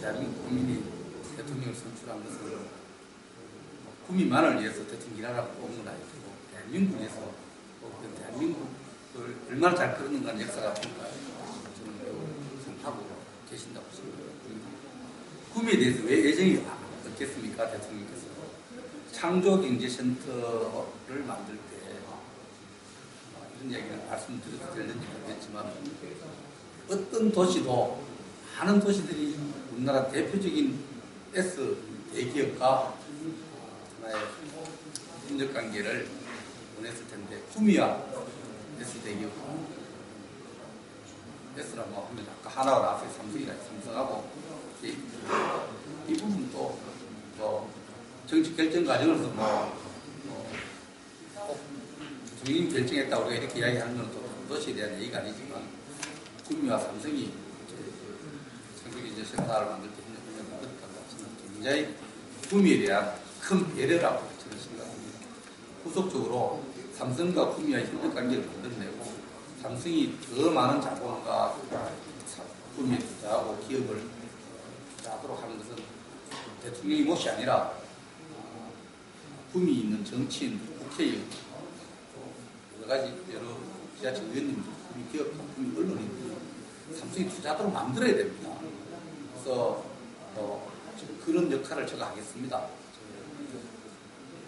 대한민국 국민이 대통령을 선출한 것은 국민만을 위해서 대통령 일하라고 뽑은 건 아니고 대한민국을 위해서 대한민국을 얼마나 잘 끌었는가는 역사가 평가해요. 저는 매우 생각하고 계신다고 생각합니다. 구미에 대해서 왜 애정이 없겠습니까? 대통령께서 창조경제센터를 만들 때 이런 얘기를 말씀드려도 되는지 모르겠지만 어떤 도시도 많은 도시들이 우리나라 대표적인 S 대기업과 하나의 협력관계를 원했을 텐데 구미와 S 대기업 S라고 하면 아까 하나가 나왔어요. 삼성이라 삼성하고 이 부분도 정치 결정 과정에서 정인 결정했다 우리가 이렇게 이야기하는 건 또 도시에 대한 얘기가 아니지만 구미와 삼성이 생각을 만들 때 협력을 했던 굉장히 구미에 대한 큰 배려라고 저는 생각합니다. 후속적으로 삼성과 구미와 협력관계를 만들어내고 삼성이 더 많은 자본과 구미에 투자하고 기업을 투자하도록 하는 것은 대통령이 못이 아니라 구미에 있는 정치인, 국회의원, 여러 가지 여러 지자체 의원님들, 구미 기업가, 구미 언론인들 삼성이 투자하도록 만들어야 됩니다. 그래서 지금 그런 역할을 제가 하겠습니다.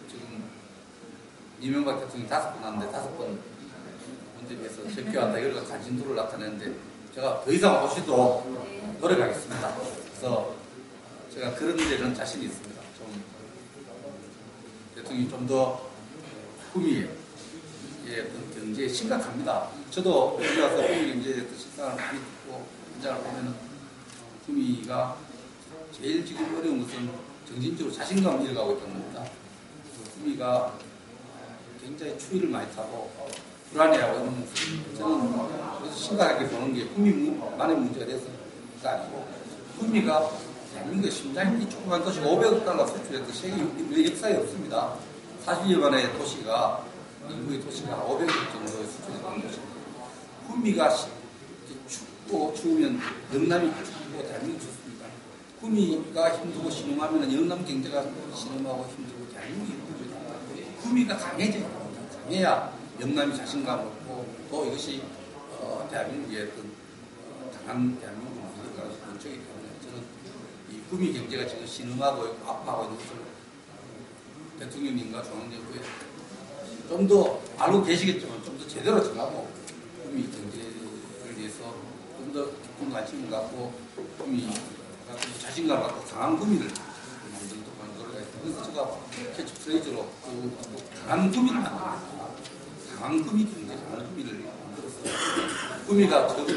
지금 이명박 대통령이 5번 하는데 5번 문제에 대해서 적폐한다 이걸 간신도를 나타내는데 제가 더 이상 오시도록 노력하겠습니다. 그래서 제가 그런 데는 자신이 있습니다. 좀 대통령이 좀 더 구미의 어떤 경제에 심각합니다. 저도 여기 와서 구미 경제에 대해서 식상을 많이 듣고 현장을 보면 구미가 제일 지금 어려운 것은 정신적으로 자신감을 잃어가고 있다는 겁니다. 구미가 굉장히 추위를 많이 타고 불안해하고 있는 모습. 저는 그래서 심각하게 보는 게 구미만의 문제가 돼서가 아니고 구미가 대한민국의 심장이 이 조그만 도시가 500억 달러 수출해도 세계 역사에 없습니다. 40여 만의 도시가 인구의 도시가 500억 정도의 수출했던 도시입니다. 구미가 춥고 추우면 영남이 춥고 대한민국 춥습니다. 구미가 힘들고 신음하면 영남 경제가 신음하고 힘들고 대한민국이 힘들죠. 구미가 강해져야 됩니다. 강해야 영남이 자신감을 얻고 또 이것이 대한민국의 어떤 강한 대한민국 문제가 원칙이기 때문에 저는 이 구미 경제가 지금 신음하고 있고 아파하고 있는 것을 대통령님과 중앙정부에 좀 더 알고 계시겠지만 좀 더 제대로 정하고 구미 경제를 위해서 좀 더 깊은 관심을 갖고 구미 자신감을 갖고 강한 구미를 만들도록 하는 노력을 했습니다. 그래서 제가 캐치프레이즈로 강한 구미를 만들었습니다. 강한 구미 경제, 강한 구미를 만들었어요. 구미가 적어도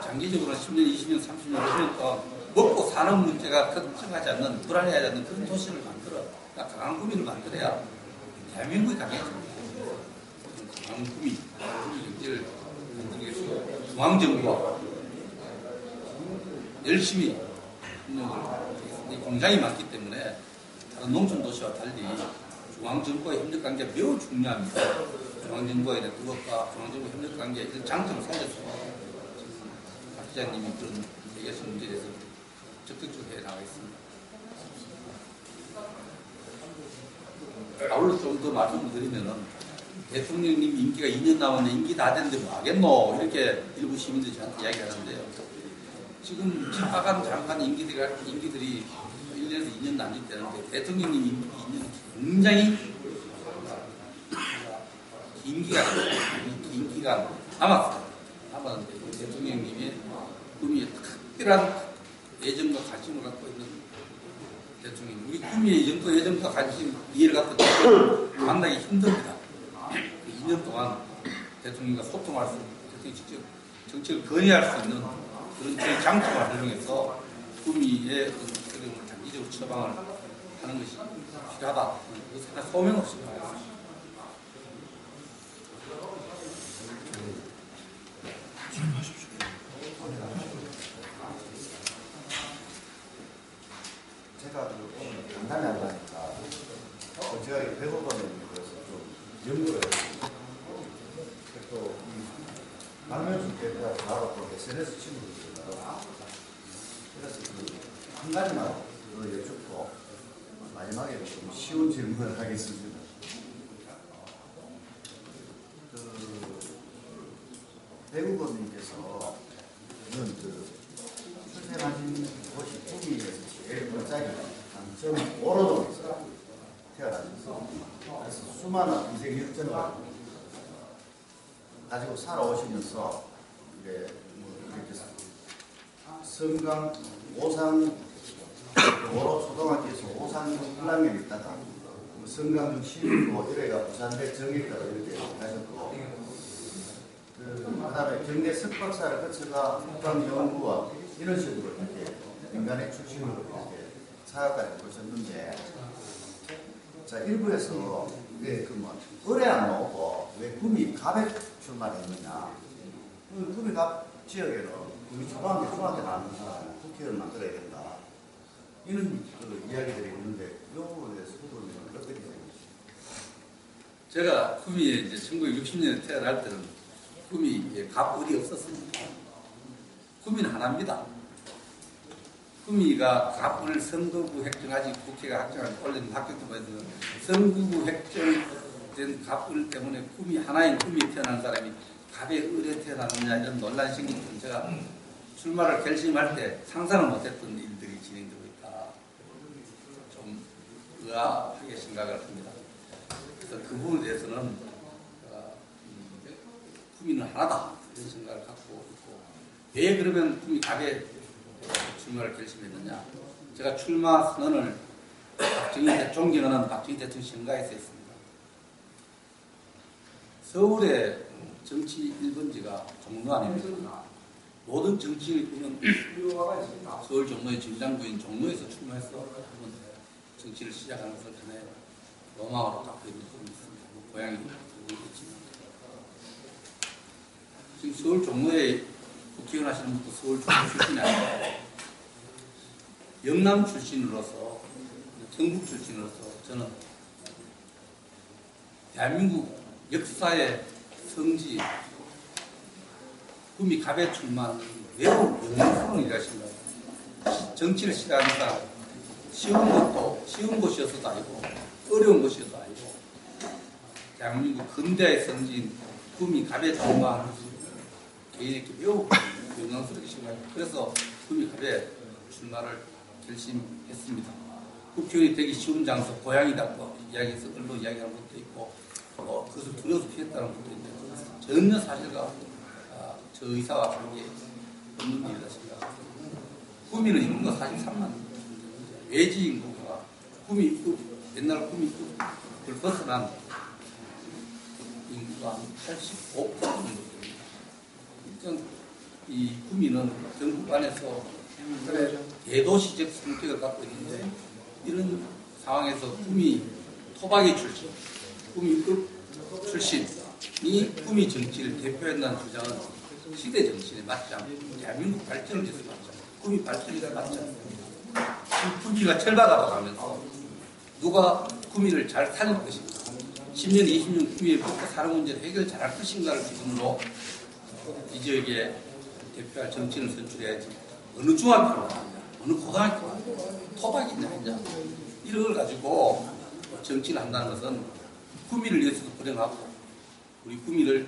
장기적으로 10년, 20년, 30년, 50년 동안 먹고 사는 문제가 걱정하지 않는, 불안해하지 않는 그런 도시를 만들어, 그러니까 강한 구민을 만들어야 대한민국이 강해집니다. 강한 구민 경제를 만들기 위해서 중앙정부가 열심히 협력을 하겠습니다. 공장이 많기 때문에 다른 농촌 도시와 달리 중앙정부와의 협력관계가 매우 중요합니다. 중앙정부와의 네트워크와 중앙정부 협력관계의 이런 장점을 살려서 박 기자님이 그런 얘기하신 문제에 대해서 적극적으로 해 나가겠습니다. 아울러 좀 더 말씀을 드리면은 대통령님 임기가 2년 남았는데 임기 다 됐는데 뭐 하겠노? 이렇게 일부 시민들이 저한테 이야기하는데요. 지금 차관 장관 임기들이 1년에서 2년 남짓되는데 대통령님 임기 2년 굉장히 긴 기간 남았는데 대통령님의 꿈이 특별한 애정과 관심을 갖고 있는 대통령, 우리 꿈이 이 정도 애정과 관심, 이해를 갖고 만나기 힘듭니다. 2년 동안 대통령과 소통할 수 있는, 대통령이 직접 정책을 건의할 수 있는 그런 장점을 활용해서 꿈이의 어려움을 단기적으로 처방을 하는 것이 필요하다. 그것은 하나 소명 없이 말했습니다. 제가 오늘 간단히 하려니까 제가 배고파는 그래서 좀 연구를 했습니다. 또 강명수 대표가 바로 또 SNS 친구들이거든요. 그래서 한 가지만 더 여쭙고 마지막에 좀 쉬운 질문을 하겠습니다. 배구범님께서 출생하신 곳이 구미에서 제일 골짜기 강점 오로동에서 태어나셔서 그래서 수많은 인생 역전을 가지고 살아오시면서 이제 이렇게 성강 오산 오로 초등학교에서 오산 hun랑에 있다가 성강 신고 이래가 부산대 정일까지 이렇게 가셨고 그다음에 경대 석박사를 거쳐가 국방연구원 이런 식으로 이렇게 인간의 출신으로 이렇게 사역까지 보셨는데, 자 일부에서 왜 의뢰 안 나오고 왜 구미 갑에 출마했느냐? 구미 갑 지역에는 구미 초등학교 중학교 나오는 사람 국회의원 만들어야 된다. 이런 이야기들이 있는데 이 부분에 대해서 후보님은 어떻게 생각하십니까? 제가 구미에 이제 1960년에 태어날 때는 구미에 갑을이 없었습니다. 구미는 하나입니다. 구미가 갑을 선거구 획정하지 국회가 확정한 올린 학교도 봐야 되는 선거구 획정된 갑을 때문에 구미 하나인 구미에 태어난 사람이 갑에 을에 태어났느냐 이런 논란이 생긴 건 제가 출마를 결심할 때 상상을 못했던 일들이 진행되고 있다. 좀 의아하게 생각을 합니다. 그래서 그 부분에 대해서는 구미는 하나다 이런 생각을 갖고 있고, 왜 그러면 구미 갑에 출마를 결심했느냐? 제가 출마 선언을 존경하는 박정희 대통령 신가에서 했습니다. 서울의 정치 1번지가 종로 아닙니까? 모든 정치인을 보면 서울 종로의 진장구인 종로에서 출마해서 정치를 시작하는 것을 하나의 로망으로 갖고 있는 분이 있습니다. 고향이 모르겠지만 지금 서울 종로에 국회의원 하시는 분도 서울 종로 출신이 아니고 영남 출신으로서, 경북 출신으로서 저는 대한민국 역사의 성지 구미 갑에 출마하는 매우 영광스러운 일이라신가요? 정치를 시작하니까 쉬운 곳이어서도 아니고 어려운 곳이어서도 아니고 대한민국 근대의 성지인 구미 갑에 출마하는 개인에게 매우 영광스럽게 생각합니다. 그래서 구미 갑에 출마를 결심했습니다. 국회의원이 되기 쉬운 장소, 고향이라고 이야기해서 언론 이야기하는 것도 있고, 그것을 두려워서 피했다는 것도 있는데, 전혀 사실과 저 의사와 관계 없는 일이다 생각합니다. 구미는 인구가 43만, 외지 인구가 옛날 구미급을 벗어난 인구가 85% 정도 됩니다. 일단 이 구미는 전국 안에서 그래 대도시적 성격을 갖고 있는데 이런 상황에서 구미 토박이 출신, 구미급 출신이 구미 정치를 대표한다는 주장은 시대 정신에 맞지 않고 대한민국 발전을 위해서 맞지 않고 구미 발전에 맞지 않고 구미가 철박하다가면서 누가 구미를 잘 살릴 것인가 10년, 20년 구미에 먹고 사는 문제를 해결 잘할 것인가를 기준으로 이 지역에 대표할 정치인을 선출해야지 어느 중학교가 하냐 어느 고등학교가 하냐 토박이 있냐 하냐 이런 걸 가지고 정치를 한다는 것은 구미를 위해서도 불행하고 우리 구미를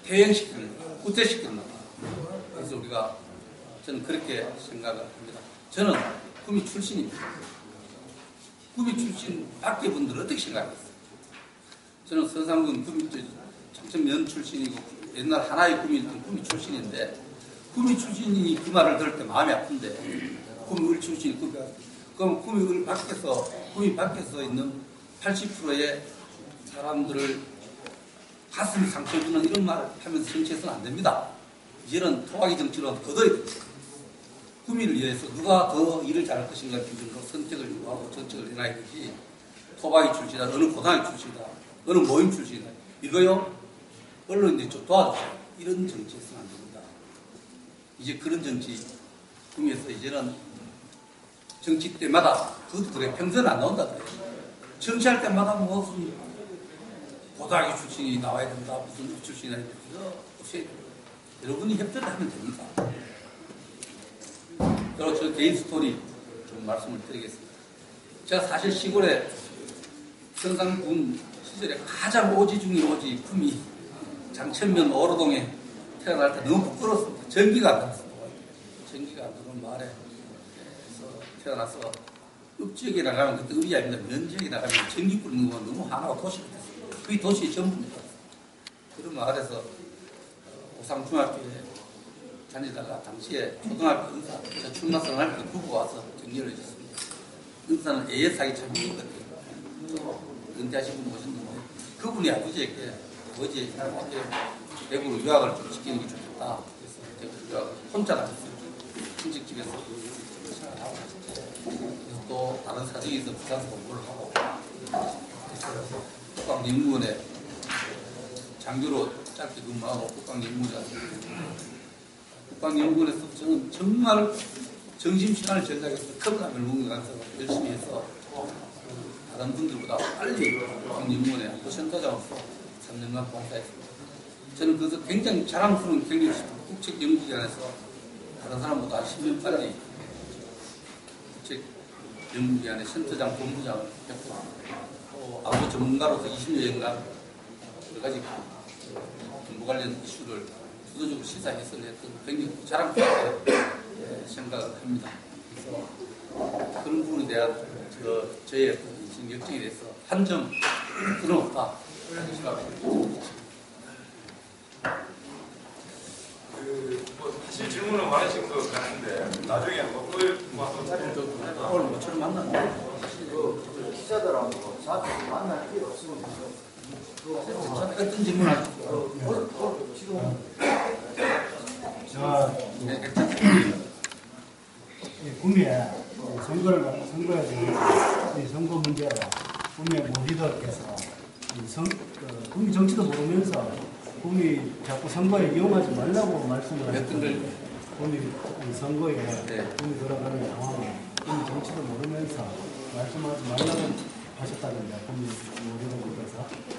퇴행시키는 거다, 후퇴시키는 거다. 그래서 우리가 저는 그렇게 생각을 합니다. 저는 구미 출신입니다. 구미 출신 밖의 분들은 어떻게 생각하겠어요? 저는 선상군 구미 장천면 출신이고 옛날 하나의 구미였던 구미 출신인데 구미 출신이 그 말을 들을 때 마음이 아픈데 구미 을 출신이 그럼 구미 밖에서 있는 80%의 사람들을 가슴이 상처주는 이런 말을 하면서 정치해서는 안 됩니다. 이제는 토박이 정치로 거둬야 됩니다. 구미를 위해서 누가 더 일을 잘할 것인가 기준으로 선택을 요구하고 정책을 해놔야 되지 토박이 출신이다, 어느 고등학교 출신이다, 어느 모임 출신이다 이거요 언론인들이 좀 도와주세요. 이런 정치해서는 안 됩니다. 이제 그런 정치 구미에서 이제는 정치 때마다 그들의 평소에는 안 나온다 그래요. 정치할 때마다 무슨 고등학교 출신이 나와야 된다, 무슨 출신이 나와야 된다. 여러분이 협조를 하면 됩니다. 그리고 저 개인 스토리 좀 말씀을 드리겠습니다. 제가 사실 시골에 선상군 시절에 가장 오지 중에 오지 구미 장천면 오로동에 태어날 때 너무 부끄러웠습니다. 전기가 안 났습니다. 전기가 안 나는 마을에 태어나서 읍지역에 나가면 그때 읍이 아닙니다. 면지역에 나가면 전기 뿌리는 건 너무 하나가 도시가 됐습니다. 그게 도시의 전부입니다. 그런 마을에서 오상중학교에 다니다가 당시에 초등학교 은사, 저 충남선을 할 때 부부가 와서 격려를 해줬습니다. 은사는 AS하기 참 힘든 것 같아요. 은퇴하신 분 오셨는데 그분이 아버지에게 대구로 유학을 좀 시키는 게 좋겠다. 그래서 대구 유학을 혼자 다녔어요. 친척집에서 생활하고 그래서 또 다른 사정이 있어서 부산에서 공부를 하고 국방연구원에 장교로 짧게 근무하고 국방연구원에 국방연구원에서 저는 정말 점심시간을 전략해서 컵라면을 먹으면서 열심히 해서 다른 분들보다 빨리 국방연구원에 안보센터장으로서 3년간 봉사했습니다. 저는 그래서 굉장히 자랑스러운 경력이 있습니다. 국책연구기관에서 다른 사람보다 10년 빨리 국책연구기관의 센터장, 본부장을 했고 또 안보 전문가로서 20여년간 여러 가지 정보 관련 이슈를 주도적으로 시사 해설을 했던 굉장히 자랑스럽게 생각을 합니다. 그래서 그런 부분에 대한 저의 인생 역정에 대해서 한 점 끊어없다 생각합니다. 사실 질문은 많으신 것 같은데 나중에 오늘 모처럼 만났는데 기자들하고 자주 만날 필요 없습니다. 어떤 질문 하시죠? 지금 구미에 선거에서 선거 문제로 구미의 모 리더께서 구미 정치도 모르면서 구미 자꾸 선거에 이용하지 말라고 말씀을 하셨는데 구미 선거에 구미 돌아가는 상황을 구미 정치도 모르면서 말씀하지 말라고 하셨다는데 구미 모 리더께서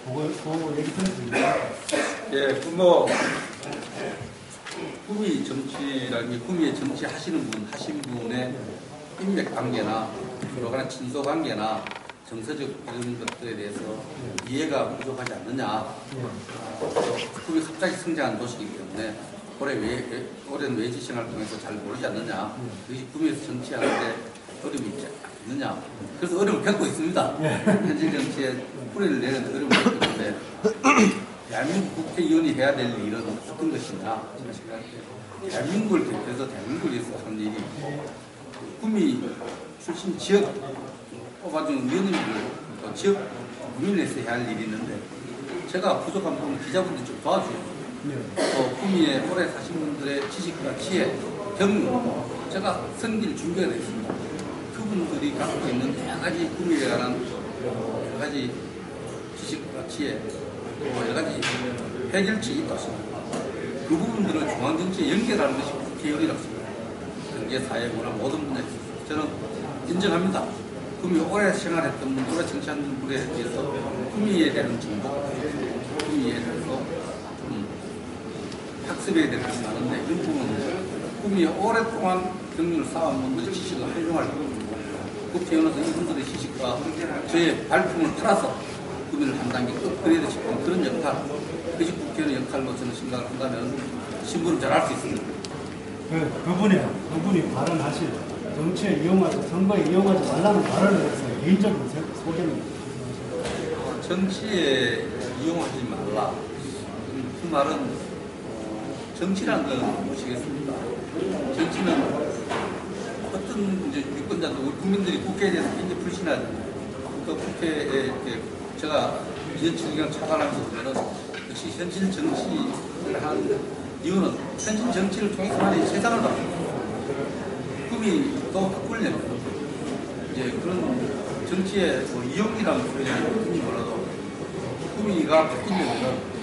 그거 얘기 들으시니까 예, 구미 정치라는 게 구미에 정치 하신 분의 인맥 관계나 서로 간의 친소 관계나 정서적 이런 것들에 대해서 이해가 부족하지 않느냐. 구미 갑자기 성장한 도시이기 때문에 오랜 외지 생활을 통해서 잘 모르지 않느냐. 그것이 구미에서 정치하는데 어려움이 있지 않느냐. 그래서 어려움을 겪고 있습니다. 현실 정치에 뿌리를 내는 어려움을 겪고 있는데 대한민국 국회의원이 해야 될 일은 어떤 것이냐. 제가 생각할 때 대한민국을 대표해서 대한민국을 위해서 하는 일이 구미 출신 지역 뽑아준 의원님들 또 지역 국민에서 해야 할 일이 있는데 제가 부족한 부분 기자분들 좀 도와주세요. 또 구미에 오래 사신 분들의 지식과 지혜, 경륜 제가 선길 준비가 되어 있습니다. 그분들이 갖고 있는 여러 가지 구미에 관한 여러 가지 지식과 지혜, 또 여러 가지 해결책이 있습니다. 그 부분들을 중앙정치에 연결하는 것이 국회의원이라고 합니다. 경제, 사회, 문화 모든 분야에서 저는 인정합니다. 구미 오래 생활했던 분, 오래 정치한 분에 비해서 구미에 대한 정보, 구미에 대해서 좀 학습해야 될 것이 많은데 이런 부분은 구미에 오랫동안 경륜을 쌓아온 분들의 지식을 활용할 겁니다. 국회의원으로서 이분들의 지식과 저의 발품을 팔아서 구미를 한 단계 업그레이드 시키는 그런 역할, 그것이 국회의원의 역할로 저는 생각을 한다면 신분을 잘 할 수 있습니다. 그분이 발언하실 정치에 이용하지, 선거에 이용하지 말라는 발언을 해서 개인적인 소견을 정치에 이용하지 말라. 그 말은 정치라는 건 무엇이겠습니까? 정치는 어떤 이제 유권자들, 우리 국민들이 국회에 대해서 굉장히 불신하잖아요. 그 국회에 이렇게 제가 2007년 차관하면서 보면은 역시 현실 정치를 한 이유는 현실 정치를 통해서만 세상을 바꿉니다. 꿈이 또 바꾸려면 이제 그런 정치의 뭐 이용이라는 표현이 뭔지 몰라도 꿈이가 바뀌려면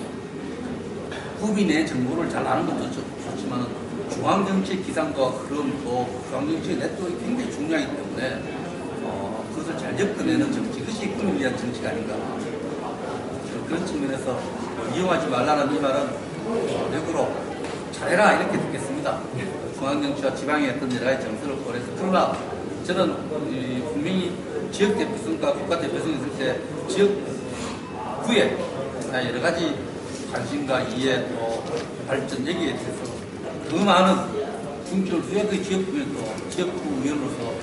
꿈이 내 정보를 잘 아는 것도 좋지만 중앙정치의 기상과 흐름도 중앙정치의 네트워크가 굉장히 중요하기 때문에 그것을 잘 엮어내는 정치, 그것이 꿈을 위한 정치가 아닌가. 그런 측면에서 이용하지 말라는 이 말은 역으로 잘해라 이렇게 듣겠습니다. 중앙정치와 지방의 어떤 여러 가지 정서를 고려해서. 그러나 저는 분명히 지역 대표성과 국가 대표성이 있을 때 지역구에 여러 가지 관심과 이해 또 발전 여기에 대해서 그 많은 중점을 두어야 그 지역구에 또 지역구 의원으로서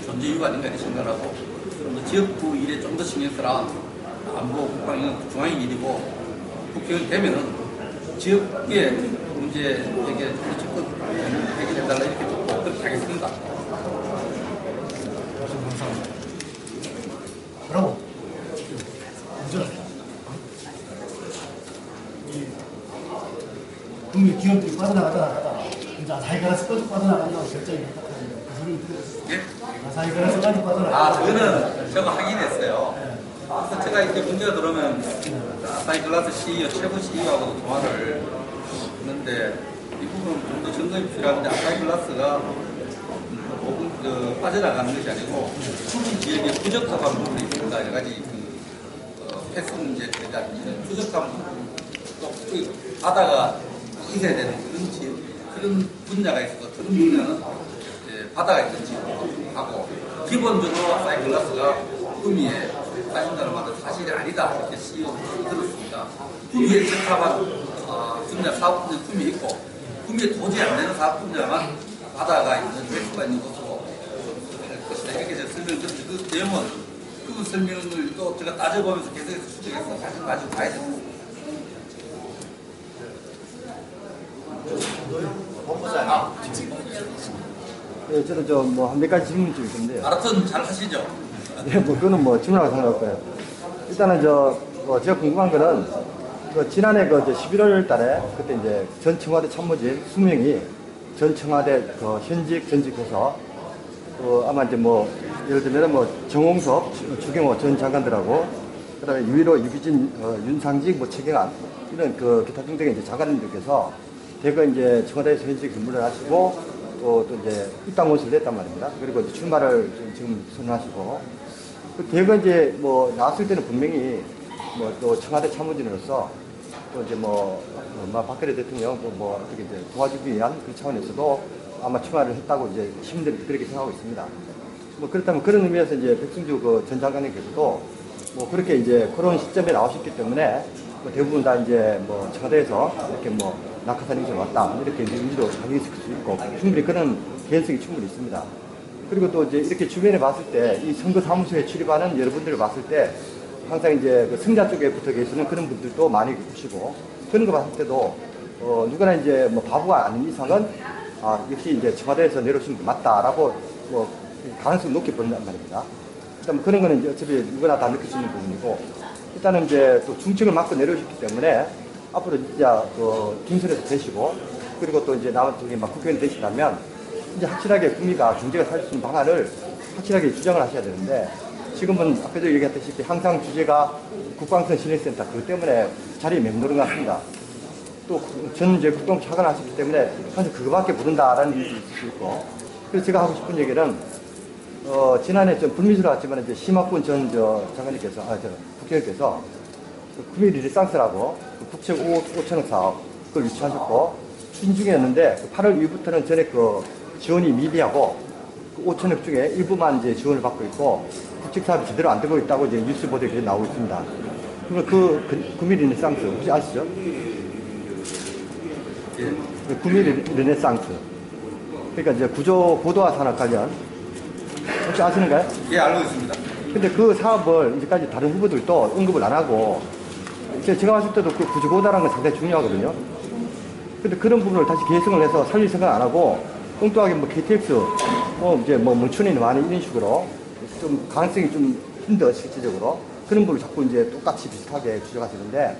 존재 이유가 아닌가 이렇게 생각하고 지역구 일에 좀 더 신경 써라. 안보 국방은 중앙의 일이고 국회의원 되면은 지역의 문제에게 좀더 적극 해결해달라 이렇게 듣고 그렇게 하겠습니다. 감사합니다. 그럼 먼저 국민 기업들이 빠져나가다가 이제 아사히가라스 꺼져 빠져나간다고 결정이 했다는데 그 소리를 들었어요. 예? 아사히가라스까지 빠져나가. 저는 제가 확인했어요. 그래서 제가 이렇게 문제가 들어오면 아사히글라스 CEO, 최고 CEO하고도 통화를 했는데 이 부분은 좀 더 점검이 필요한데 아사히글라스가 빠져나가는 것이 아니고 수비 지역에 부적합한 부분이 있습니다. 여러 가지 폐수 문제, 부적합한 또 바다가 있어야 되는 그런 지역, 그런 분야가 있어서 그런 분야는 바다가 있는 지역하고 기본적으로 아사히글라스가 구미에 따진다는 말은 사실이 아니다 이렇게 CEO 들었습니다. 구미에 적합한 분야, 사업 분야 구미에 있고 구미에 도저히 안 되는 사업 분야만 바다가 있는 폐수가 있는 곳으로 할 것이다 이렇게 제가 설명을 드렸는데 그 내용은 그 설명을 또 제가 따져보면서 계속해서 수정해서 사실 가지고 가야 됩니다. 네, 저는 한 몇 가지 질문이 좀 있는데요. 마라톤 잘 하시죠? 네, 그거는 질문하고 상관없고요. 일단은 제가 궁금한 거는 지난해 11월 달에 그때 이제 전 청와대 참모진 20명이 전 청와대 현직 전직해서 아마 이제 예를 들면 정홍섭, 추경호 전 장관들하고 그다음에 유일호, 유기진, 윤상직, 최경환 이런 기타 등등의 이제 장관님들께서 대거 이제 청와대에서 현직 근무를 하시고 또 이제 입당 원서를 냈단 말입니다. 그리고 이제 출마를 지금 선언하시고 대거 이제 나왔을 때는 분명히 또 청와대 참모진으로서 또 이제 박근혜 대통령 어떻게 이제 도와주기 위한 그 차원에서도 아마 출마를 했다고 이제 시민들이 그렇게 생각하고 있습니다. 그렇다면 그런 의미에서 이제 백승주 전 장관님께서도 그렇게 이제 그런 시점에 나오셨기 때문에 대부분 다 이제 청와대에서 이렇게 낙하산 행정에 왔다 이렇게 의미도 당연히 있을 수 있고 충분히 그런 개연성이 충분히 있습니다. 그리고 또 이제 이렇게 주변에 봤을 때 이 선거 사무소에 출입하는 여러분들을 봤을 때 항상 이제 승자 쪽에 붙어 계시는 그런 분들도 많이 계시고 그런 거 봤을 때도 누구나 이제 바보가 아닌 이상은 역시 이제 청와대에서 내려오신 게 맞다라고 가능성이 높게 보인단 말입니다. 일단 그런 거는 이제 어차피 누구나 다 느낄 수 있는 부분이고 일단은 이제 또 중책을 맡고 내려오셨기 때문에 앞으로 진짜 김선에서 되시고 그리고 또 이제 나머지 국회의원 되시다면 이제 확실하게 구미가 경제가 살 수 있는 방안을 확실하게 주장을 하셔야 되는데, 지금은 아까도 얘기했다시피 항상 주제가 국방선 신뢰센터 그것 때문에 자리에 맴도는 것 같습니다. 또 저는 이제 국방 차관 하셨기 때문에 항상 그거밖에 모른다라는 일이 있을 수 있고, 그래서 제가 하고 싶은 얘기는 지난해 좀 불미스러웠지만 이제 심학군 전 장관님께서 국장님께서 구미 리네상스라고 국책 5천억 사업 그걸 유치하셨고 추진 중이었는데 8월 이후부터는 전에 그 지원이 미비하고 그 5천억 중에 일부만 이제 지원을 받고 있고 국책 사업이 제대로 안 되고 있다고 이제 뉴스 보도에 나오고 있습니다. 그러면 그 구미 리네상스 혹시 아시죠? 예. 구미 리네상스. 그러니까 이제 구조 고도화 산업 관련 혹시 아시는가요? 예, 알고 있습니다. 근데 그 사업을 이제까지 다른 후보들도 언급을 안 하고 제가 봤을 때도 그 구조 고도화라는 건 상당히 중요하거든요. 근데 그런 부분을 다시 개성을 해서 살릴 생각 안 하고 엉뚱하게 뭐 KTX 이제 뭐 뭉춘이 많이 이런 식으로 좀 가능성이 좀 힘들어 실질적으로 그런 걸 자꾸 이제 똑같이 비슷하게 주장하시는데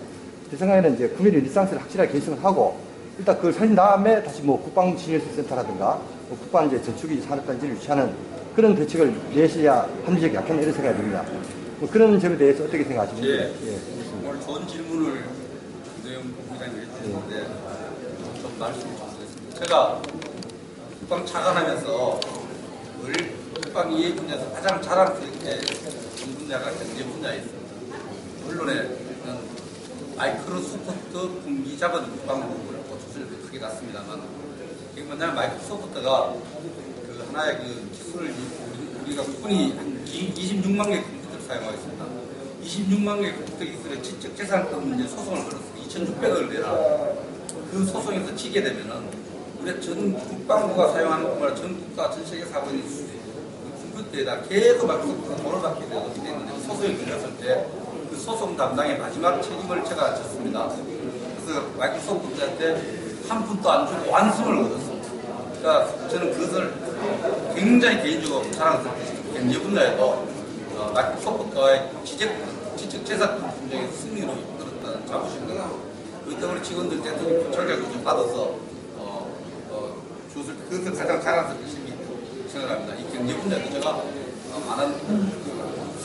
제 생각에는 이제 구미 리상스를 확실하게 개성을 하고 일단 그걸 살린 다음에 다시 뭐 국방진흥센터라든가 뭐 국방 이제 전투기 산업단지를 유치하는 그런 대책을 내셔야 합리적이 약한 이런 생각이 듭니다. 뭐 그런 점에 대해서 어떻게 생각하시는지. 예. 오늘 좋은 질문을 김대영 부장님이 해주셨는데 좀 말씀을 좀 드리겠습니다. 제가 국방 차관하면서 늘 국방 이해 분야에서 가장 자랑스럽게 전 분야가 경제 분야에 있습니다. 언론에는 마이크로소프트 분기 작은 국방부를 수준을 크게 갔습니다만 이게 뭐냐면 마이크로소프트가 그 하나의 그 기술을 우리가 국군이 한 26만 개의 컴퓨터를 사용하고 있습니다. 26만 개의 컴퓨터 기술의 지적재산권 문제 소송을 걸었어요. 2,600억을 내라. 그 소송에서 지게 되면은 우리 전 국방부가 사용하는 것만 전 국가 전 세계 사본이 컴퓨터에다 계속 마이크로소프트가 돈을 받게 되었기 때문에 소송이 걸렸을 때 그 소송 담당의 마지막 책임을 제가 졌습니다. 그래서 마이크로소프트한테 한 푼도 안 주고 완승을 얻었습니다. 그러니까 저는 그것을 굉장히 개인적으로 자랑스럽게 경제 분야에도 마이크로소프트와의 지적재산권 분쟁의 승리로 이끌었다는 자부심과 그렇기 때문에 직원들 대통령 전략을 좀 받아서 그것을 가장 자랑스럽게 생각합니다. 이 경제 분야도 제가 많은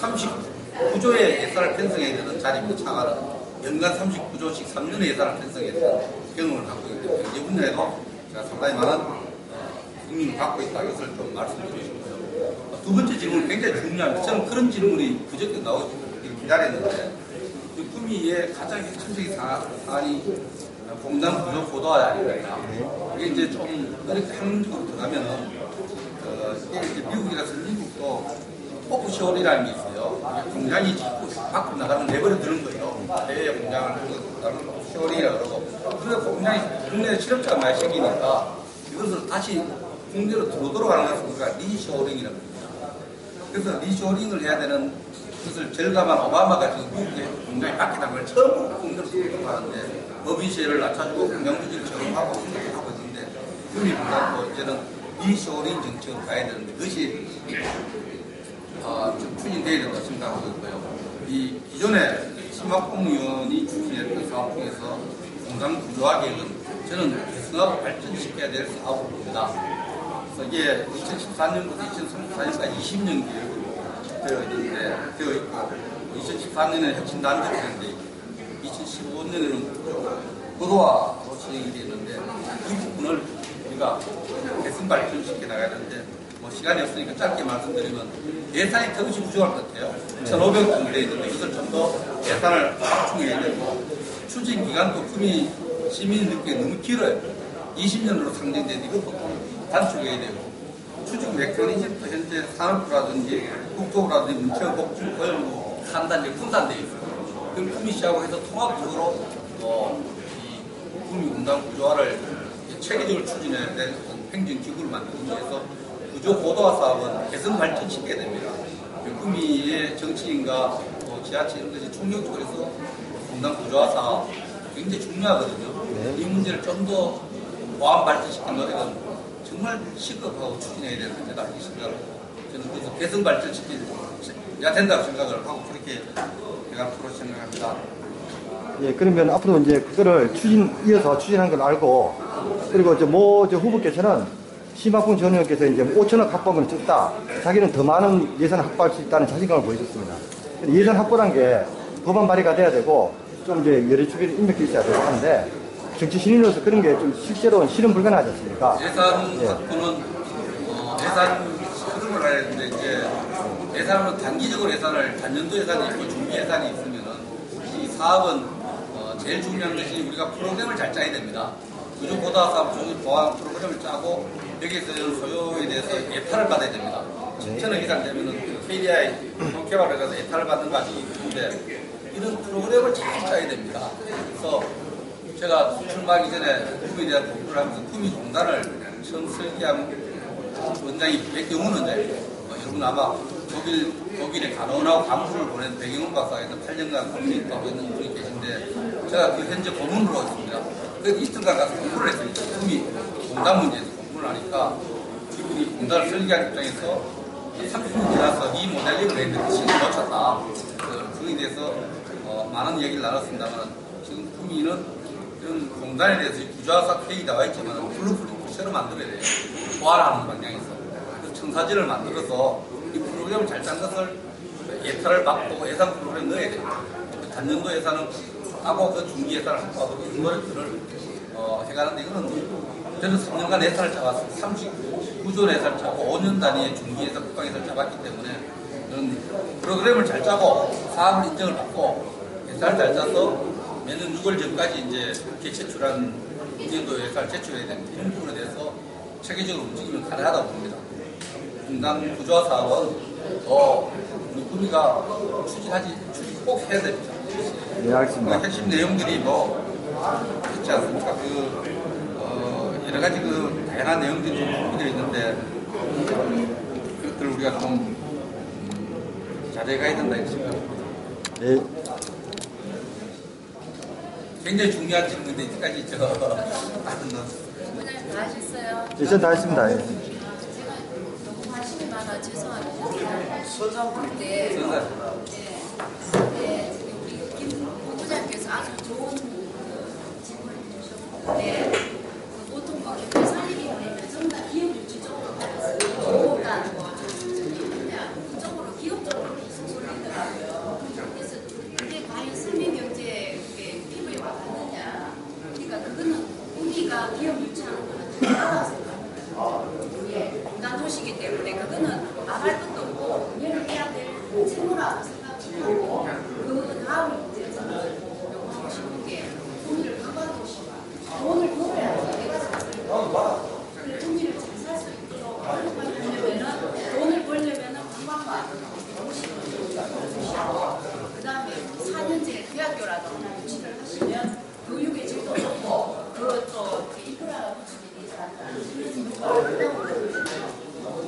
39조의 예산을 편성해야 되는 자리입니다. 차관은 연간 39조씩 3년의 예산을 편성해야 되는 경험을 갖고 있기 때문에 경제 분야에도 제가 상당히 많은 경륜을 갖고 있다. 이것을 좀 말씀드리고 싶고요. 두 번째 질문은 굉장히 중요합니다. 저는 그런 질문이 그저께 나오기를 기다렸는데 구미의 가장 핵심적인 사안이 공단 구조 고도화 아닙니까? 이게 이제 좀 그렇게 학문적으로 들어가면은 이게 미국이나 선진국도 오프쇼어이라는 게 있어요. 공장이 밖으로 나가면 내버려 두는 거예요. 해외 공장을 나가면 오프쇼어이라고 그러고 그래서 공장이 국내에 실업자가 많이 생기니까 이것을 다시 국내로 들어오도록 하는 것을 우리가 리쇼어링이라고 합니다. 그래서 리쇼어링을 해야 되는 그것을 절감한 오바마가 지금 미국의 공장이 밖에 나간 걸 처음 국내로 들어오도록 하는데 법인세를 낮춰주고 공장주지를 적용하고 하고 있는데 국민보다 이제는 리쇼어링 정책으로 가야 되는데 그것이 좀 추진되어야 된다고 생각하고 있고요. 이 기존에 심학 국무위원이 추진했던 사업 중에서 공장 구조화 계획은 저는 개성하고 발전시켜야 될 사업으로 봅니다. 그래서 이게 2014년부터 2034년까지 20년 계획으로 되어 있고 2014년에는 혁신 단계가 되는데 2015년에는 고도화로 진행이 되었는데 이 부분을 우리가 개선 발전시켜 나가야 되는데 시간이 없으니까 짧게 말씀드리면 예산이 더없이 부족할 것 같아요. 1,500억 정도 되어 있는데 이것을 좀 더 예산을 확충해야 되고 추진 기간도 구미 시민이 느끼기 너무 길어요. 20년으로 상정된 이것도 단축해야 되고 추진 메커니즘도 현재 산업부라든지 국토부라든지 문체부, 복지, 고용부, 산단지 분산되어 있어요. 그럼 구미시하고 해서 통합적으로 이 구미 공단 구조화를 체계적으로 추진해야 되는 행정기구를 만들기 위해서 구조 고도화 사업은 개선 발전시켜야 됩니다. 구미의 정치인과 지하철 이런 것이 총력적으로 해서 공단 구조화 사업 굉장히 중요하거든요. 이 문제를 좀 더 보완 발전시키는 노력은 정말 시급하고 추진해야 되는 문제다. 이 생각을 저는 그래서 개선 발전시켜야 된다고 생각을 하고 그렇게 제가 앞으로 생각합니다. 예, 그러면 앞으로 이제 그거를 이어서 추진한 걸 알고 그리고 이제 모 후보께서는 심학군 전역에서 이제 5천억 확보하면 적다. 자기는 더 많은 예산을 확보할 수 있다는 자신감을 보여줬습니다. 예산 확보란 게 법안 발의가 돼야 되고 좀 이제 여러 축에 인맥도 있어야 되고 하는데 정치 신인으로서 그런 게 좀 실제로는 실현 불가능하지 않습니까? 예산 확보는 예산 흐름을 알아야 되는데 이제 예산은 단기적으로 예산을 단년도 예산이 있고 준비 예산이 있으면은 이 사업은 제일 중요한 것이 우리가 프로그램을 잘 짜야 됩니다. 구조고다 사업 조직 보완 프로그램을 짜고 여기에서 소요에 대해서 예타를 받아야 됩니다. 10천억 이상 되면은 KDI 개발을 해서 예타를 받는 것이 있는데 이런 프로그램을 잘 짜야 됩니다. 그래서 제가 출마하기 전에 품에 대한 공부를 하면서 품위 공단을 처음 설계한 원장이 백경훈 원장이에요. 여러분 아마 독일에 간호원하고 간부를 보낸 백경훈 박사에서 8년간 품위 있다고 있는 분이 계신데 제가 그 현재 고문으로 있습니다. 그래서 이틀간 가서 공부를 했습니다. 품위 공단 문제에서 공부를 하니까 이분이 공단을 설계한 입장에서 30년 지나서 이 모델링을 했는데 실을 놓쳤다. 그에 대해서 많은 얘기를 나눴습니다만 지금 품위는 이런 공단에 대해서 구조화사 회의 나와 있지만 블루프린트 구체로 만들어야 돼요. 보완하는 방향에서. 그래서 청사진을 만들어서 이 프로그램을 잘 짠 것을 예타를 받고 예산 프로그램 넣어야 돼요. 단년도 예산은 하고 그 중기 예산을 확보하도록 이런 노력들을 해가는데 이거는 저는 3년간 예산을 잡았습니다. 39조 예산을 짜고 5년 단위의 중기 예산 국방 예산을 잡았기 때문에 저는 프로그램을 잘 짜고 사업을 인정을 받고 예산을 잘 짜서 매년 6월 전까지 이제 국회에 제출한 인년도 예산을 제출해야 되는 이런 부분에 대해서 체계적으로 움직이면 가능하다고 봅니다. 공단 구조화 사업은 우리 국미가 추진 꼭 해야 됩니다. 네, 알겠습니다. 핵심 내용들이 있지 않습니까? 여러 가지 다양한 내용들이 좀 준비되어 있는데 그것들을 우리가 좀 잘해가야 된다 이렇게 생각합니다. 네. 굉장히 중요한 질문인데 이때까지 원장님 다 하셨어요? 예, 전 다 했습니다. 예. 제가 너무 관심이 많아 죄송합니다. 서장군인데 네, 우리 김 본부장께서 아주 좋은 질문을 주셨는데 보통 뭐 살리기 보내면 전부 다 기업 유치 쪽으로 가서 좋은 아니고 그냥 그쪽으로 기업 쪽으로 계속 쏠리더라고요. 그래서 이게 과연 서민경제 피부에 와닿느냐? 그러니까 그거는 우리가 기업 유치하는 거는 당연하다고 생각합니다. 예, 공단 도시기 때문에 그거는 말할 것도 없고 공연을 해야 될 책무라고 생각하고 그 다음 이제 저는 요구하고 싶은 게 돈을 가봐두시고 돈을 벌어야지 내가 살 수 있고 그 돈을 잘 살 수 있도록 하려면은 돈을 벌려면은 관광만 오시고 그 다음에 4년제 대학교라도 하나 유치를 하시면 교육의 질도 좋고 그것도 인프라가 붙이는 일을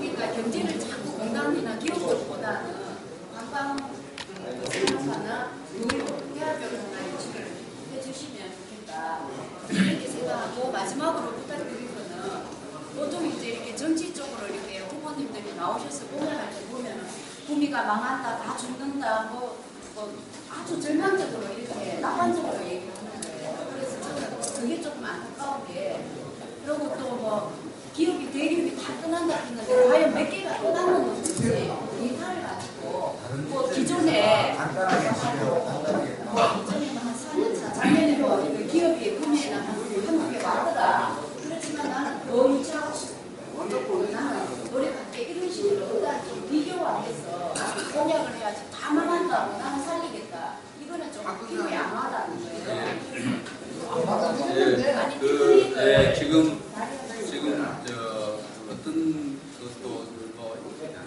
그러니까 경제를 자꾸 공단이나 기업 쪽보다는 관광 산업화나 대학교를 하나 유치를 해주시면 좋겠다 이렇게 생각하고 마지막으로 부탁드린 거는 보통 이제 이렇게 정치 쪽으로 이렇게 후보님들이 나오셔서 공연할 때 보면은 구미가 망한다, 다 죽는다, 뭐 아주 절망적으로 이렇게 낙관적으로 얘기하는 거예요. 그래서 저는 그게 조금 안타까운 게 그리고 또 뭐 기업이 대기업이 다 떠난다 했는데 과연 몇 개가 떠났는지 데이터를 가지고 뭐 기존에 간단하게 한 4년차 작년에도 기업이 구매나 한국에 왔더라. 그렇지만 나는 더 유치하고 싶어. 나는 노력할게 이런 식으로 일단 좀 비교가 돼서 공약을 해야지 다 망한다고 나는 살리겠다. 이거는 좀 기분이 안 와닿는 거예요. 지금 어떤 것도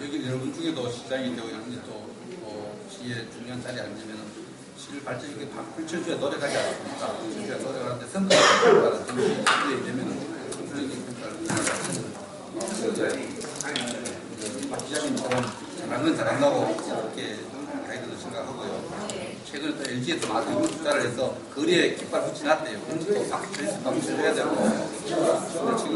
여기 여러분 중에도 시장이 되고 양재 또 시의 중요한 자리에 앉으면 시를 발전시키게 펼쳐줘야 노력하지 않습니까? 펼쳐줘야 노력하는데 선거가 정치에 되면 그런 게 박 기자님처럼 잘하는 건 잘한다고 그렇게 가이드도 생각하고요. 최근에 또 LG에서 많은 투자를 해서 거리에 깃발 붙여놨대요. 그런 것도 박수해야 되고. 지금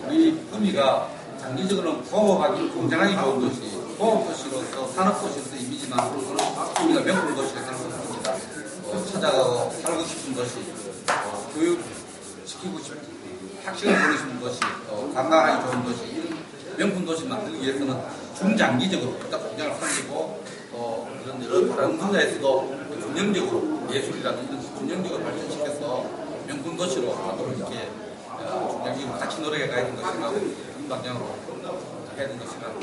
우리 구미가 장기적으로는 공업하기 굉장히 좋은 도시, 공업도시로서 산업도시로서 이미지만 구미가 명품 도시가 될 수 있습니다. 찾아가고 살고 싶은 도시, 교육시키고 싶은 학식을 보낼 수 있는 도시, 관광하기 좋은 도시, 이런 명품 도시 만들기 위해서는 중장기적으로 일단 공장을 살리고 이런 여러 다른 분야에서도 균형적으로 예술이라든 이런 균형적으로 발전시켜서 명품 도시로 하도록 이렇게 중장기적으로 같이 노력해 가야 되는 것이라고 이 방향으로 해야 되는 것이라고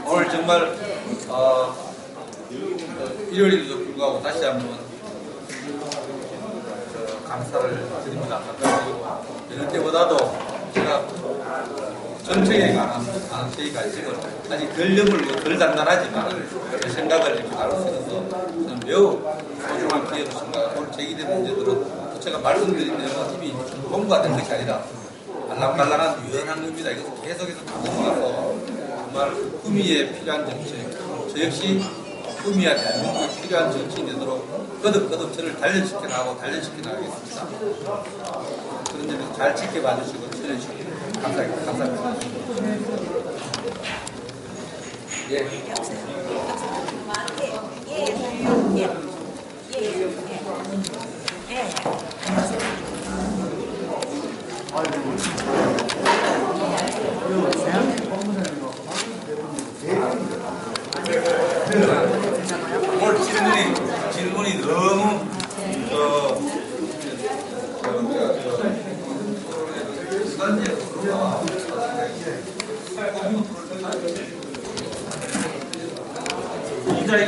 오늘 정말 일요일에도 불구하고 다시 한번 감사를 드립니다. 이럴 때보다도 제가 정책에 관한 제 관심을 아직 덜 여물고 덜 단단하지만 그 생각을 이렇게 나눌 수 있어서 저는 매우 소중한 기회로 생각하고 오늘 제기된 문제들은 제가 말씀드린 대로 이미 공부가 된 것이 아니라 알랑말랑한 유연한 겁니다. 이것을 계속해서 넘어가서 정말 꿈이에 필요한 정책, 저 역시 꿈이야 대한민국에 필요한 정치인 되도록 거듭거듭 저를 단련시켜 나가겠습니다. 그런 점에서 잘 지켜봐 주시고 지켜주시고 감사합니다. 예. 오늘 질문이 너무 이 자리에